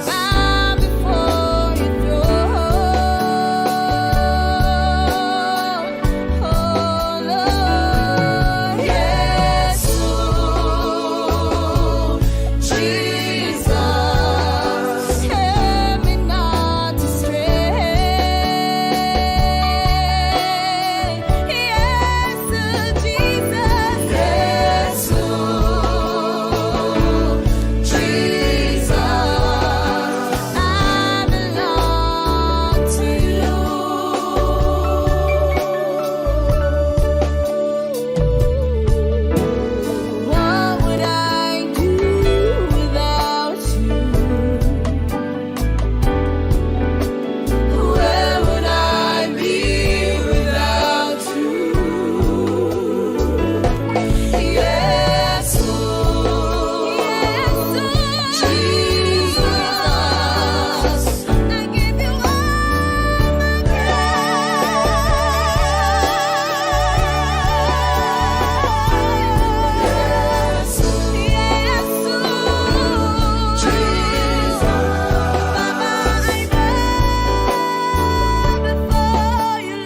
I'm before your throne. Oh Lord, yes, Jesus, help me not to stray. Yes, Jesus, yes, Jesus, I belong to you. What would I do without you? Where would I be without you? Yes, Jesus, I give you all my praise. Yes, Jesus, Baba, I bow before you,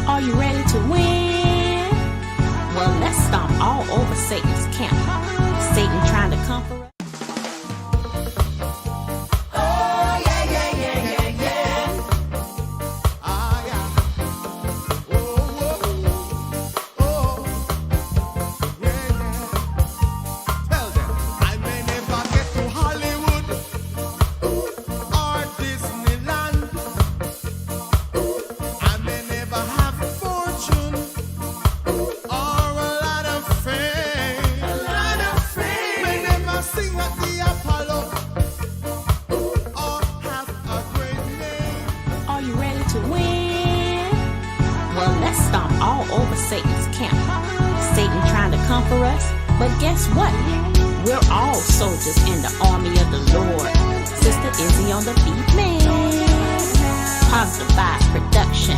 Are you ready to win? Well, let's stomp all over Satan's camp. Satan trying to conquer us. Ah, yeah. Oh, yeah, yeah. Tell them I may never get to Hollywood or Disneyland. I may never have a fortune or a lot of fame. May never sing at the Apollo or have a great name. Are you ready to win? Well, let's stomp all over Satan's camp. Satan trying to conquer us. But guess what? We're all soldiers in the army of the Lord. Sister Izzy on the beat, man. Positive Vibe Production.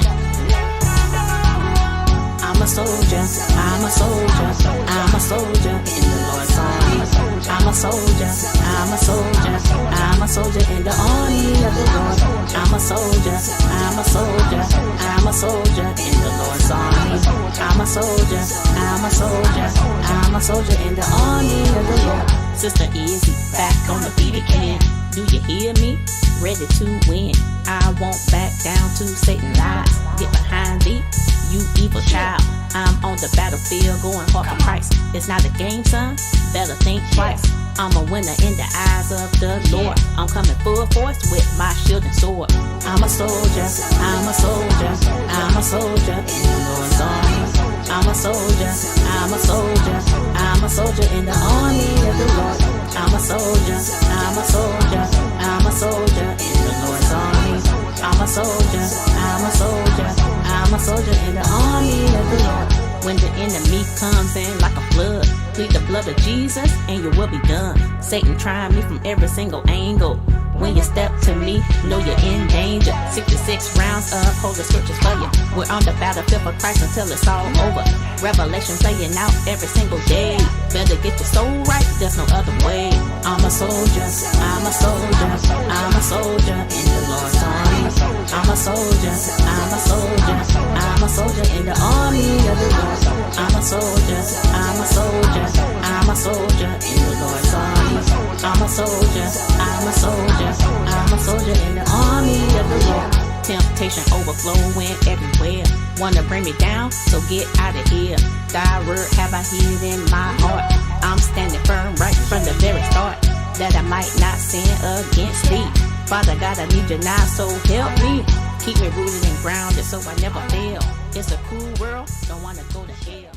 I'm a soldier, I'm a soldier, I'm a soldier in the Lord's army. I'm a soldier, I'm a soldier, I'm a soldier in the army of the Lord. I'm a soldier, I'm a soldier, I'm a soldier in the Lord's army. I'm a soldier, I'm a soldier, I'm a soldier in the army of the Lord. Sister Izzy, back on the beat again. Do you hear me? Ready to win. I won't back down to Satan's lies. Get behind thee, you evil child. I'm on the battlefield going hard for Christ. It's not a game, son. Better think twice. I'm a winner in the eyes of the Lord. I'm coming full force with my shield and sword. I'm a soldier, I'm a soldier, I'm a soldier in the Lord's army. I'm a soldier, I'm a soldier, I'm a soldier in the army of the Lord. I'm a soldier, I'm a soldier, I'm a soldier in the Lord's army. I'm a soldier, I'm a soldier, I'm a soldier in the army of the Lord. When the enemy comes in like a flood, plead the blood of Jesus and you will be done. Satan trying me from every single angle. When you step to me, know you're in danger. 66 rounds of holy scriptures for you. We're on the battlefield for Christ until it's all over. Revelation playing out every single day. Better get your soul right, there's no other way. I'm a soldier, I'm a soldier, I'm a soldier in the Lord's army. I'm a soldier, I'm a soldier, I'm a soldier in the army of the Lord. I'm a soldier, I'm a soldier, I'm a soldier in the Lord's army. I'm a soldier, I'm a soldier, I'm a soldier in the army of the Lord. Temptation overflowing everywhere. Wanna bring me down, so get out of here. Thy word have I hid in my heart. I'm standing firm right from the very start, that I might not sin against thee. Father God, I need you now, so help me. Keep me rooted and grounded so I never fail. It's a cruel world, don't wanna go to hell.